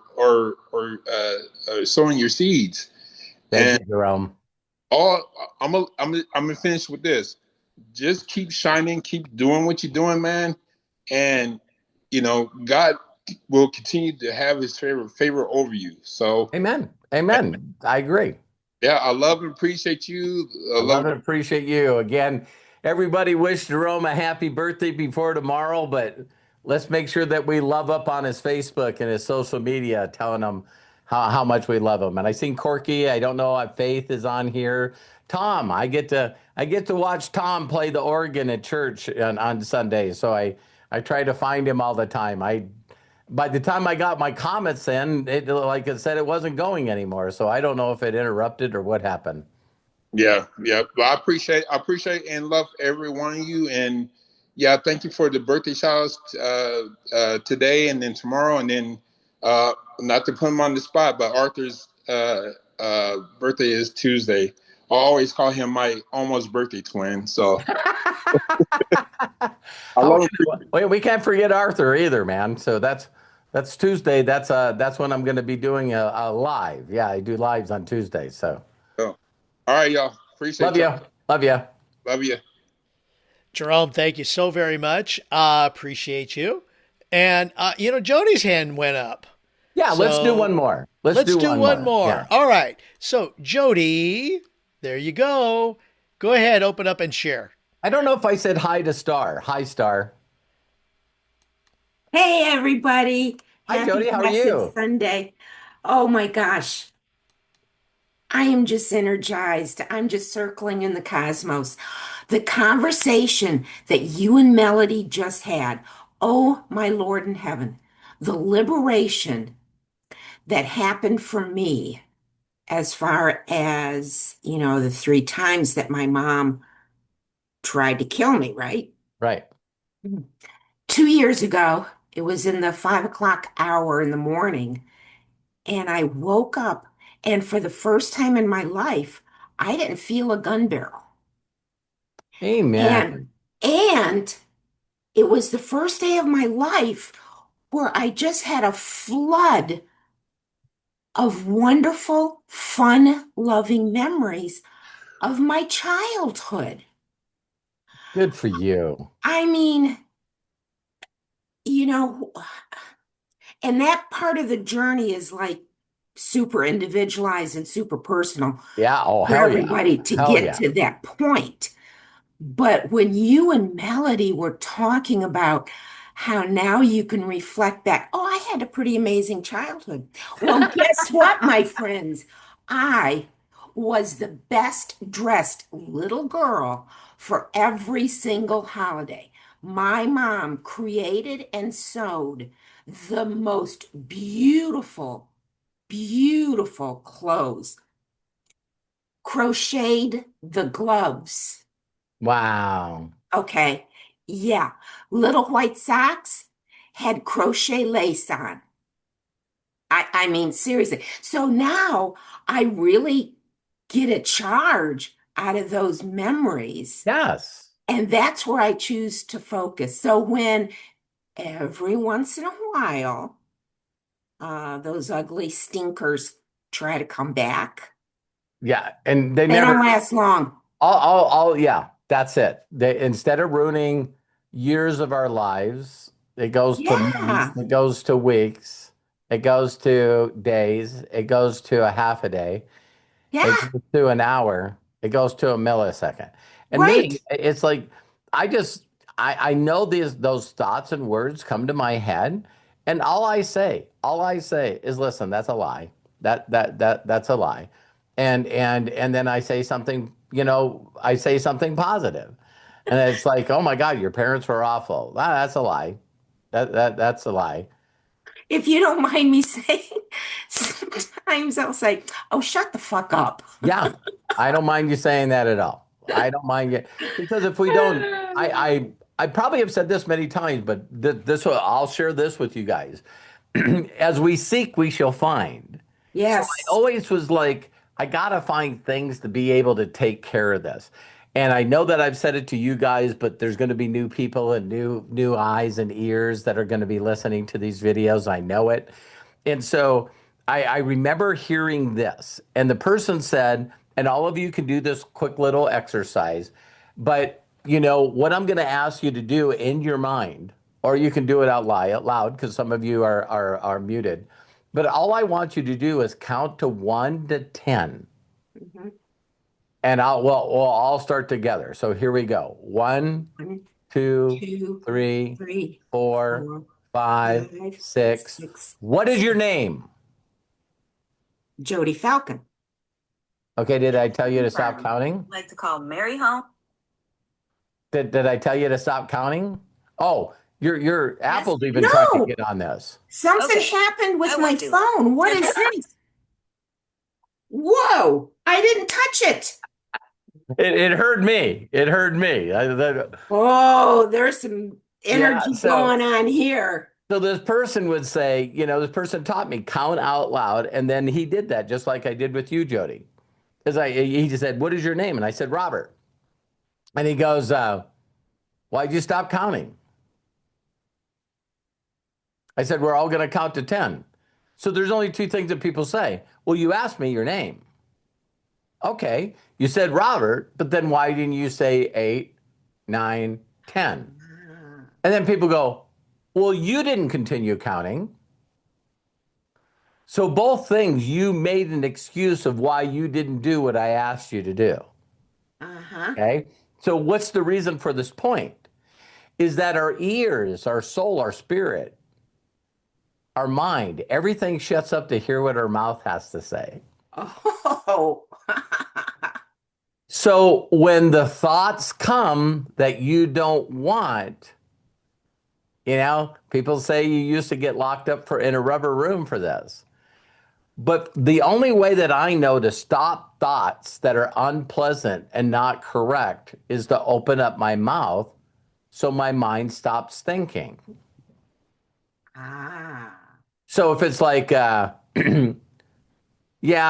sowing your seeds. Thank you, And Jerome. I'm gonna finish with this. Just keep shining, keep doing what you're doing, man, and God will continue to have His favor over you. So, Amen. Amen. I agree. yeah, I love and appreciate you. I I love love. and appreciate you. Again, everybody wish Jerome a happy birthday before tomorrow, but let's make sure that we love up on his Facebook and his social media, telling him how much we love him. And I seen Corky. I don't know if Faith is on here. Tom, I get to watch Tom play the organ at church on Sundays. So I try to find him all the time. by the time I got my comments in, like it said, it wasn't going anymore. So I don't know if it interrupted or what happened. Yeah, yeah. Well, I appreciate and love every one of you. And yeah, thank you for the birthday showers today and then tomorrow. And then not to put him on the spot, but Arthur's birthday is Tuesday. I always call him my almost birthday twin. So I Oh, love him. we can't forget Arthur either, man. So that's Tuesday. That's when I'm going to be doing a live. Yeah, I do lives on Tuesday. So So, all right, y'all. love Appreciate y'all. you, love you. Love you. Jerome, thank you so very much. Appreciate you. And Jody's hand went up. Yeah, let's do one So more. let's do one more. Yeah. All right. So Jody, there you go. Go ahead, open up and share. I don't know if I said hi to Star. Hi, Star. Hey, everybody. Hi, Happy Jody. How are Blessed you? Sunday. Oh my gosh. I am just energized. I'm just circling in the cosmos. The conversation that you and Melody just had. Oh, my Lord in heaven. The liberation that happened for me as far as, the 3 times that my mom tried to kill me, right? Right. 2 years ago, it was in the 5 o'clock hour in the morning. And I woke up, and for the first time in my life, I didn't feel a gun barrel. And Amen. and it was the first day of my life where I just had a flood of wonderful, fun, loving memories of my childhood. Good for you. I mean, you know, and that part of the journey is like super individualized and super personal Yeah. Oh, for hell yeah. everybody to Hell get yeah. to that point. But when you and Melody were talking about how now you can reflect back, oh, I had a pretty amazing childhood. Well, guess what, my friends? I was the best dressed little girl for every single holiday. My mom created and sewed the most beautiful, beautiful clothes, crocheted the gloves. Wow. Okay. Yeah. Little white socks had crochet lace on. I mean, seriously. So now I really get a charge out of those memories. Yes. And that's where I choose to focus. So when every once in a while, those ugly stinkers try to come back, Yeah. And they they never, don't last long. yeah, that's it. Instead of ruining years of our lives, it goes to months, Yeah. it goes to weeks, it goes to days, it goes to a half a day. It Yeah. goes to an hour. It goes to a millisecond. And Right. me, it's like I just I know those thoughts and words come to my head, and all I say is, listen, that's a lie. That's a lie. And then I say something, I say something positive. And it's like, oh my God, your parents were awful. That's a lie. That's a lie. If you don't mind me saying, sometimes I'll say, "Oh, shut the fuck up." Yeah, I don't mind you saying that at all. I don't mind you because if we don't, I probably have said this many times, but I'll share this with you guys. As we seek, we shall find. So I Yes. always was like, I gotta find things to be able to take care of this. And I know that I've said it to you guys, but there's going to be new people and new eyes and ears that are going to be listening to these videos. I know it. And so I remember hearing this, and the person said, and all of you can do this quick little exercise, but what I'm going to ask you to do in your mind, or you can do it out loud because some of you are muted. But all I want you to do is count to 1 to 10, Mhm. and we'll all start together. So here we go. One, 1, two, 2, three, 3, four, 4, five, 5, six. 6, What is your 7. name? Jody Falcon. Okay, did I tell you to stop counting? Like to call Mary home. Did I tell you to stop counting? Oh, Your Yes. Apple's even trying to No, get on this. something Okay. happened with I my won't do it. phone. What is this? Whoa, I didn't touch it. It heard me. It heard me. Oh, there's some Yeah. energy So going on here. this person would say, this person taught me count out loud, and then he did that just like I did with you, Jody. He just said, "What is your name?" And I said, "Robert." And he goes, "Why'd you stop counting?" I said, "We're all going to count to 10. So there's only two things that people say. Well, you asked me your name. Okay, you said Robert, but then why didn't you say 8, 9, 10? And then people go, well, you didn't continue counting. So both things, you made an excuse of why you didn't do what I asked you to do. Uh-huh. Okay. So what's the reason for this point? Is that our ears, our soul, our spirit, our mind, everything shuts up to hear what our mouth has to say. Oh. So when the thoughts come that you don't want, people say you used to get locked up in a rubber room for this. But the only way that I know to stop thoughts that are unpleasant and not correct is to open up my mouth so my mind stops thinking. Ah. So if it's like, yeah,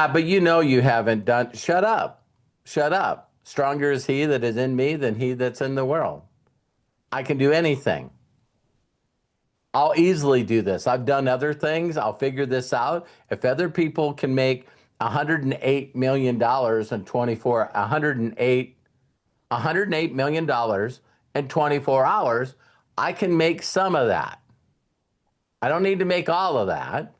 but you haven't done, shut up. Shut up. Stronger is he that is in me than he that's in the world. I can do anything. I'll easily do this. I've done other things. I'll figure this out. If other people can make $108 million in 108 million dollars in 24 hours, I can make some of that. I don't need to make all of that.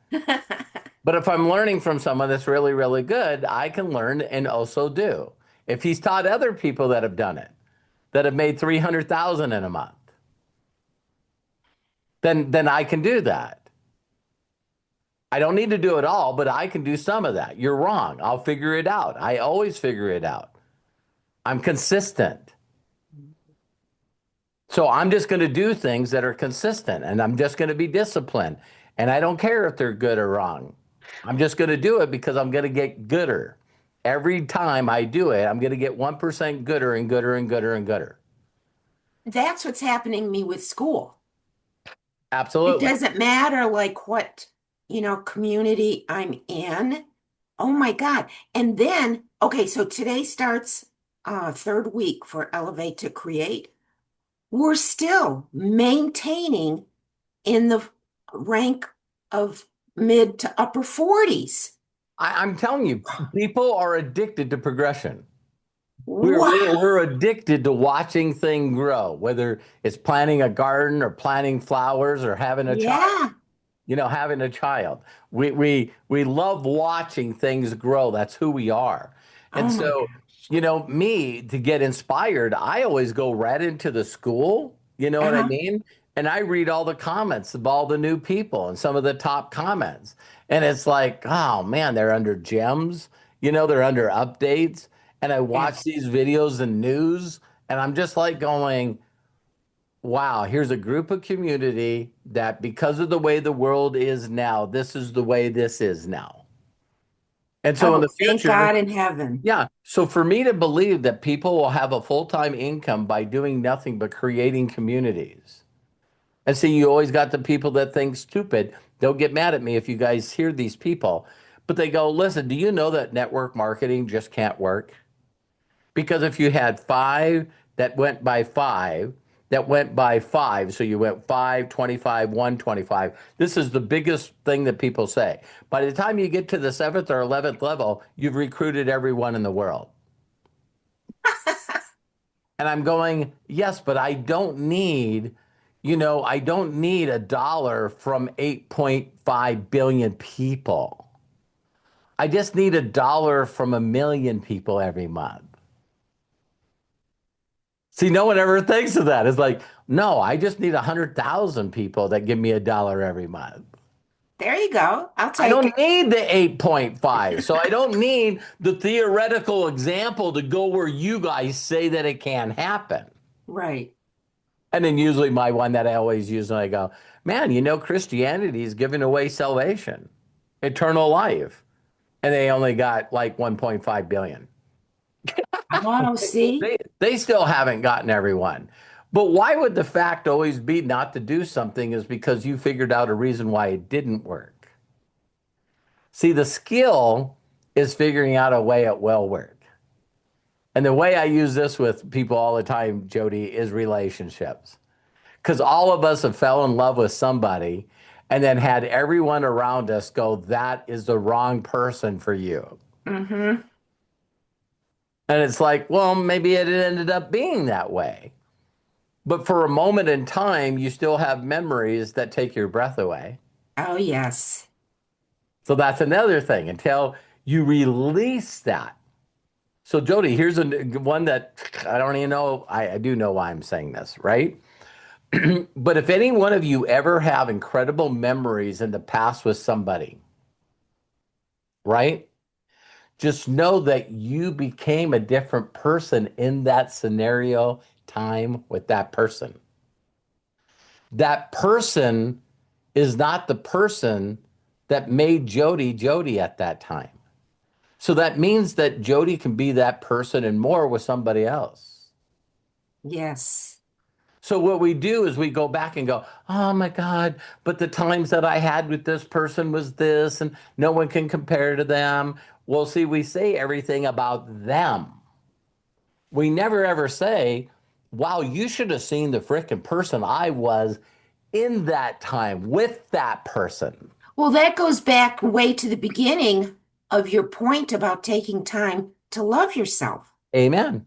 But if I'm learning from someone that's really, really good, I can learn and also do. If he's taught other people that have done it, that have made $300,000 in a month, then I can do that. I don't need to do it all, but I can do some of that. You're wrong. I'll figure it out. I always figure it out. I'm consistent. So I'm just going to do things that are consistent, and I'm just going to be disciplined. And I don't care if they're good or wrong. I'm just going to do it because I'm going to get gooder. Every time I do it, I'm going to get 1% gooder and gooder and gooder and gooder. That's what's happening to me with school. It Absolutely. doesn't matter like what, community I'm in. Oh my God. And then, okay, so today starts third week for Elevate to Create. We're still maintaining in the rank of mid to upper 40s. I'm telling you, people are addicted to progression. Wow. We're addicted to watching things grow, whether it's planting a garden or planting flowers or having a child. Having a child. We love watching things grow. That's who we are. And Oh my so, me to get inspired, I always go right into the school. You know what I Uh-huh. mean? And I read all the comments of all the new people and some of the top comments. And it's like, oh man, they're under gems, they're under updates. And I watch these videos and news, and I'm just like going, wow, here's a group of community that because of the way the world is now, this is the way this is now. And so in the Thank future, God in heaven. yeah. So for me to believe that people will have a full-time income by doing nothing but creating communities. And see, you always got the people that think stupid. They'll get mad at me if you guys hear these people. But they go, listen, do you know that network marketing just can't work? Because if you had 5 that went by 5, so you went 5, 25, 125. This is the biggest thing that people say. By the time you get to the 7th or 11th level, you've recruited everyone in the world. And I'm going, yes, but I don't need $1 from 8.5 billion people. I just need $1 from 1 million people every month. See, no one ever thinks of that. It's like, no, I just need 100,000 people that give me $1 every month. There you go. I'll I take don't it. need the 8.5. So I don't need the theoretical example to go where you guys say that it can happen. Right. And then usually my one that I always use when I go, man, Christianity is giving away salvation, eternal life. And they only got like 1.5 billion. Oh, see? They still haven't gotten everyone. But why would the fact always be not to do something is because you figured out a reason why it didn't work. See, the skill is figuring out a way it will work. And the way I use this with people all the time, Jody, is relationships. Because all of us have fell in love with somebody and then had everyone around us go, that is the wrong person for you. Mm-hmm. And it's like, well, maybe it ended up being that way. But for a moment in time, you still have memories that take your breath away. Oh, yes. So that's another thing until you release that. So, Jody, here's one that I don't even know. I do know why I'm saying this, right? But if any one of you ever have incredible memories in the past with somebody, right? Just know that you became a different person in that scenario time with that person. That person is not the person that made Jody Jody at that time. So that means that Jody can be that person and more with somebody else. Yes. So what we do is we go back and go, oh my God, but the times that I had with this person was this, and no one can compare to them. Well, see, we say everything about them. We never ever say, wow, you should have seen the frickin' person I was in that time with that person. Well, that goes back way to the beginning of your point about taking time to love yourself. Amen.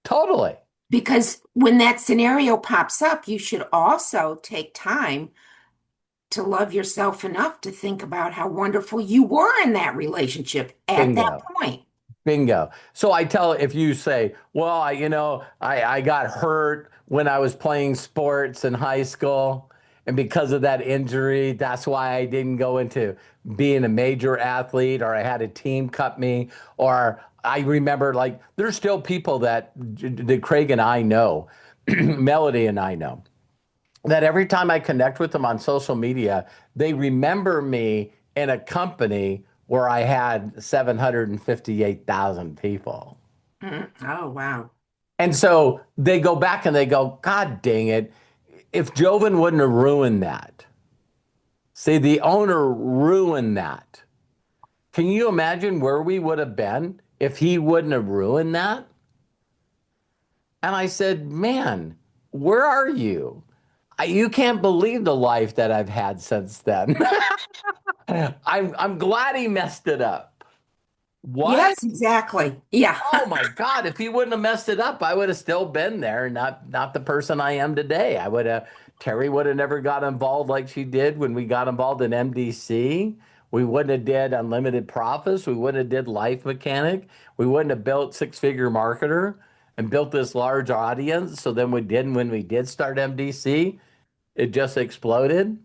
Totally. Because when that scenario pops up, you should also take time to love yourself enough to think about how wonderful you were in that relationship at that Bingo. point. Bingo. So I tell if you say, well, I got hurt when I was playing sports in high school. And because of that injury, that's why I didn't go into being a major athlete, or I had a team cut me, or I remember like there's still people that Craig and I know, Melody and I know, that every time I connect with them on social media, they remember me in a company where I had 758,000 people. Oh, wow. And so they go back and they go, God dang it. If Joven wouldn't have ruined that, see, the owner ruined that. Can you imagine where we would have been if he wouldn't have ruined that? And I said, man, where are you? You can't believe the life that I've had since then. I'm glad he messed it up. What? Yes, exactly. Yeah. Oh my God, if he wouldn't have messed it up, I would have still been there, not the person I am today. Terry would have never got involved like she did when we got involved in MDC. We wouldn't have did Unlimited Profits. We wouldn't have did Life Mechanic. We wouldn't have built Six Figure Marketer and built this large audience. So then when we did start MDC, it just exploded.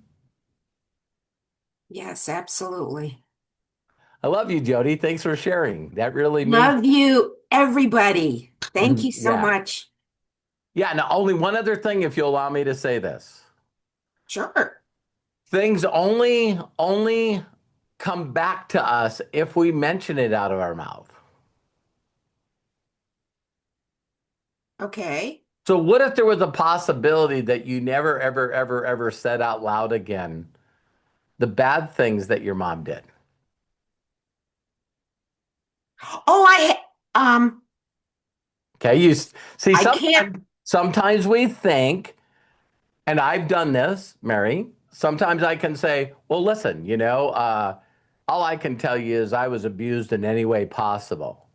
Yes, absolutely. I love you, Jody. Thanks for sharing. That really means, Love you, everybody. Thank you so yeah. much. Yeah, now only one other thing, if you'll allow me to say this. Sure. Things only come back to us if we mention it out of our mouth. Okay. So what if there was a possibility that you never, ever, ever, ever said out loud again the bad things that your mom did? Oh, Okay, you see, I can't. sometimes we think, and I've done this, Mary. Sometimes I can say, well, listen, all I can tell you is I was abused in any way possible.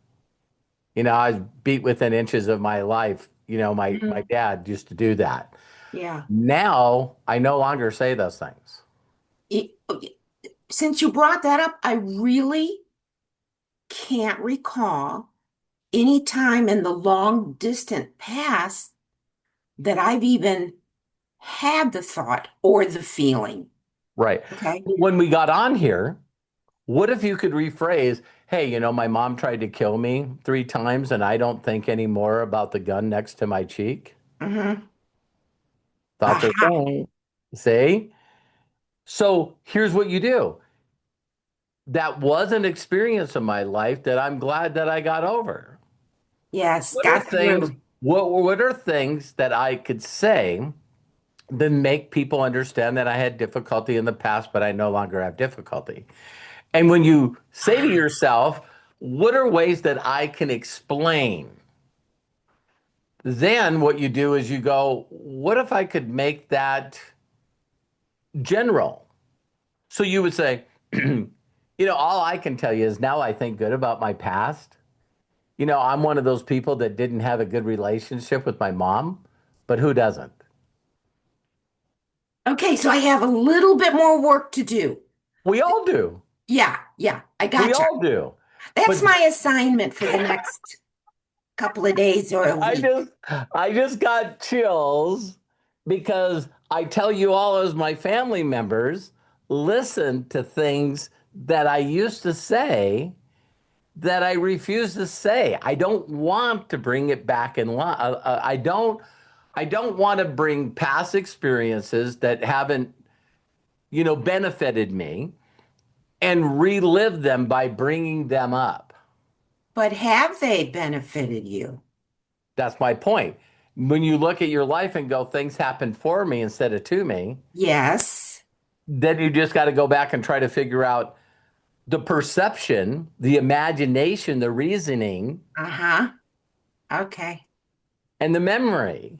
I was beat within inches of my life. My dad used to do that. Yeah. Now I no longer say those things. Since you brought that up, I really can't recall any time in the long distant past that I've even had the thought or the feeling. Right. Okay. When we got on here, what if you could rephrase, hey, my mom tried to kill me 3 times and I don't think anymore about the gun next to my cheek? Mm-hmm. Thoughts are Aha. things. See? So here's what you do. That was an experience in my life that I'm glad that I got over. Yes, What are got things, through. what are things that I could say that make people understand that I had difficulty in the past, but I no longer have difficulty? And when you say to Ah, yourself, what are ways that I can explain? Then what you do is you go, what if I could make that general? So you would say, all I can tell you is now I think good about my past. I'm one of those people that didn't have a good relationship with my mom, but who doesn't? okay, so I have a little bit more work to do. We all do. Yeah, yeah, I We gotcha. all do. That's But my assignment for the next couple of days or a I week. just I just got chills because I tell you all as my family members, listen to things that I used to say that I refuse to say. I don't want to bring it back in line. I don't want to bring past experiences that haven't, benefited me and relive them by bringing them up. But have they benefited you? That's my point. When you look at your life and go, things happened for me instead of to me, Yes. then you just got to go back and try to figure out the perception, the imagination, the reasoning, Uh-huh. Okay. and the memory.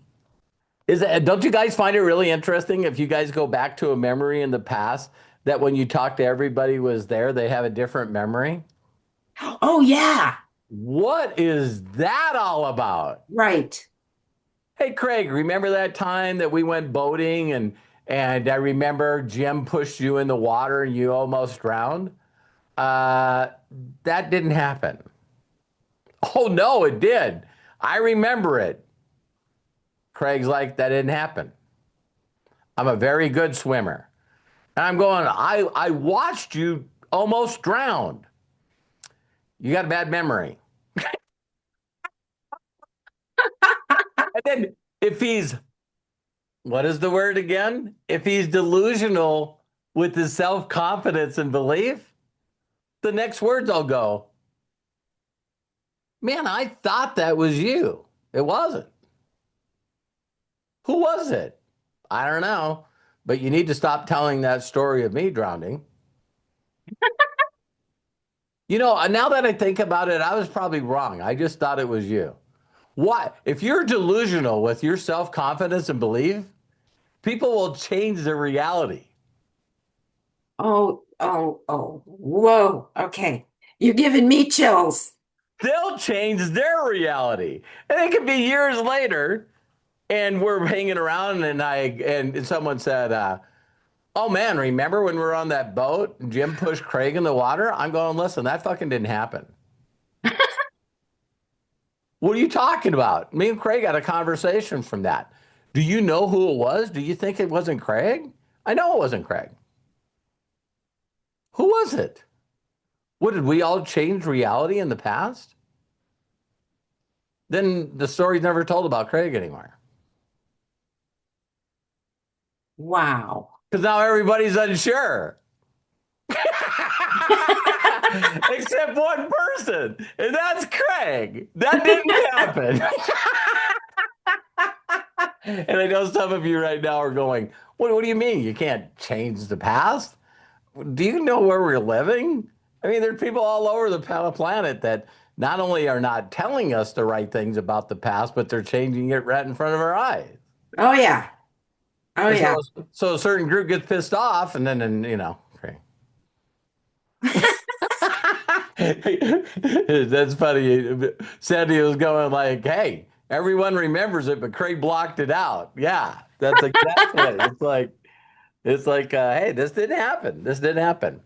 Don't you guys find it really interesting if you guys go back to a memory in the past that when you talk to everybody was there, they have a different memory? Oh, yeah. What is that all about? Right. Hey, Craig, remember that time that we went boating and I remember Jim pushed you in the water and you almost drowned? Uh, that didn't happen. Oh, no, it did. I remember it. Craig's like, that didn't happen. I'm a very good swimmer. And I'm going, I watched you almost drown. You got a bad memory. And then if he's, what is the word again? If he's delusional with his self confidence and belief, the next words I'll go, man, I thought that was you. It wasn't. Who was it? I don't know. But you need to stop telling that story of me drowning. Now that I think about it, I was probably wrong. I just thought it was you. What? If you're delusional with your self confidence and belief, people will change their reality. Oh, oh, oh. Whoa. Okay. You're giving me chills. They'll change their reality. And it could be years later, and we're hanging around, and someone said, oh man, remember when we were on that boat and Jim pushed Craig in the water? I'm going, listen, that fucking didn't happen. What are you talking about? Me and Craig had a conversation from that. Do you know who it was? Do you think it wasn't Craig? I know it wasn't Craig. Who was it? What, did we all change reality in the past? Then the story's never told about Craig anymore. Wow. Because now everybody's unsure. Except one person, and that's Craig. That didn't happen. And I know some of you right now are going, what do you mean? You can't change the past? Do you know where we're living? I mean, there's people all over the planet that not only are not telling us the right things about the past, but they're changing it right in front of our eyes. Oh, yeah. Oh, And yeah. so a certain group gets pissed off, and then okay. That's funny. Sandy was going like, "Hey, everyone remembers it, but Craig blocked it out." Yeah, that's exactly it. It's like, hey, this didn't happen. This didn't happen.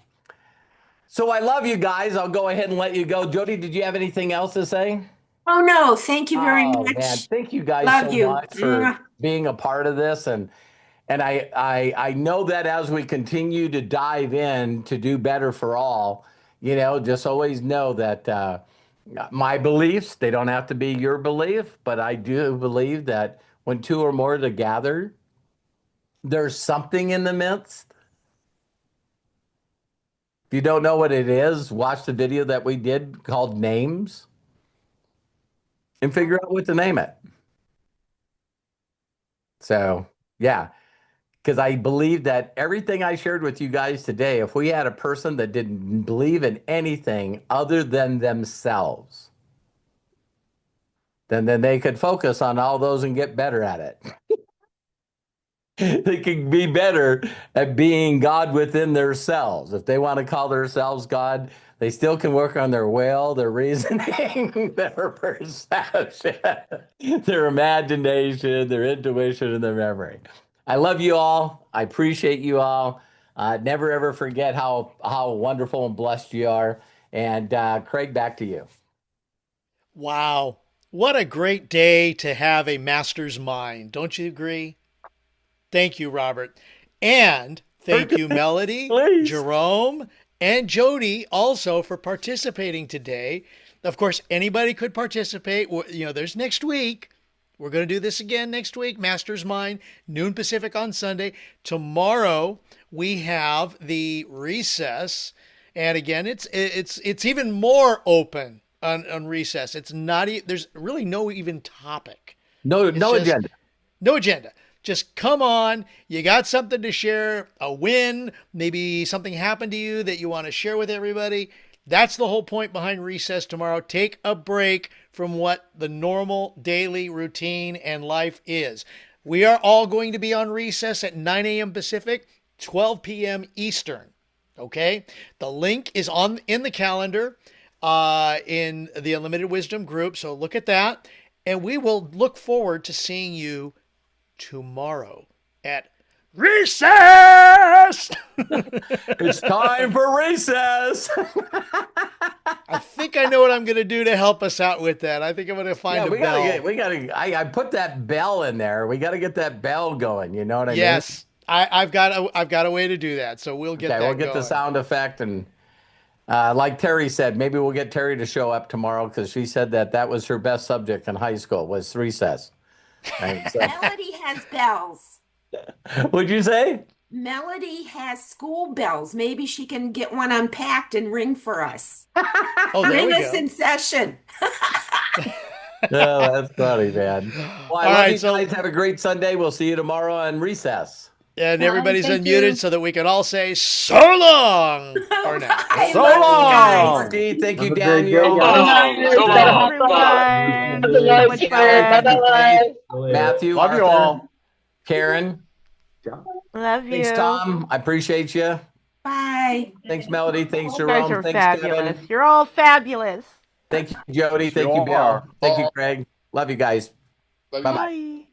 So I love you guys. I'll go ahead and let you go. Jody, did you have anything else to say? Oh, no. Thank you very Oh man, much. thank you guys Love so you. much for Mwah. being a part of this, and I know that as we continue to dive in to do better for all, just always know that my beliefs, they don't have to be your belief, but I do believe that when two or more are gathered, There's something in the midst. If you don't know what it is, watch the video that we did called Names and figure out what to name it. So, yeah, because I believe that everything I shared with you guys today, if we had a person that didn't believe in anything other than themselves, then they could focus on all those and get better at it. They can be better at being God within themselves. If they want to call themselves God, they still can work on their will, their reasoning, their perception, their imagination, their intuition, and their memory. I love you all. I appreciate you all. Never ever forget how wonderful and blessed you are. And Craig, back to you. Wow. What a great day to have a master's mind. Don't you agree? Thank you, Robert. And thank you, Melody, Please. Jerome, and Jody also for participating today. Of course, anybody could participate. You know, there's next week. We're going to do this again next week. Master's Mind, noon Pacific on Sunday. Tomorrow we have the recess, and again, it's even more open on recess. It's not. There's really no even topic. No just, agenda. No agenda. Just come on. You got something to share, a win, maybe something happened to you that you want to share with everybody. That's the whole point behind recess tomorrow. Take a break from what the normal daily routine and life is. We are all going to be on recess at 9 a.m. Pacific, 12 p.m. Eastern. Okay? The link is in the calendar in the Unlimited Wisdom group, so look at that. And we will look forward to seeing you tomorrow at recess. It's time for recess. I think I know what I'm going to do to help us out with that. I think I'm going to find a bell. I put that bell in there. We got to get that bell going. You know what I mean? Yes, I've got a way to do that. So we'll get that we'll get going. the sound effect, and like Terry said, maybe we'll get Terry to show up tomorrow because she said that was her best subject in high school was recess. Right, so. Melody has bells. What'd you say? Melody has school bells. Maybe she can get one unpacked and ring for us. Oh, there Ring we us go. in session. Oh, that's funny, man. Well, I love you guys. Have a great Sunday. We'll see you tomorrow on recess. And everybody's thank unmuted you. so that we can all say so long for now. I So love you guys. long. Steve, thank you, Have a great day, Daniel. guys. So long, everyone. So much fun. Bye. Matthew, Love you Arthur, all. Karen. Love you. Thanks, Tom. I appreciate you. Bye. Thanks, Melody. Thanks, You guys Jerome. are Thanks, fabulous. Kevin. You're all fabulous. Thank you, Jody. Yes, Thank you you, Bill. are. Thank you, Craig. Love you guys. Love you. Bye-bye. Bye.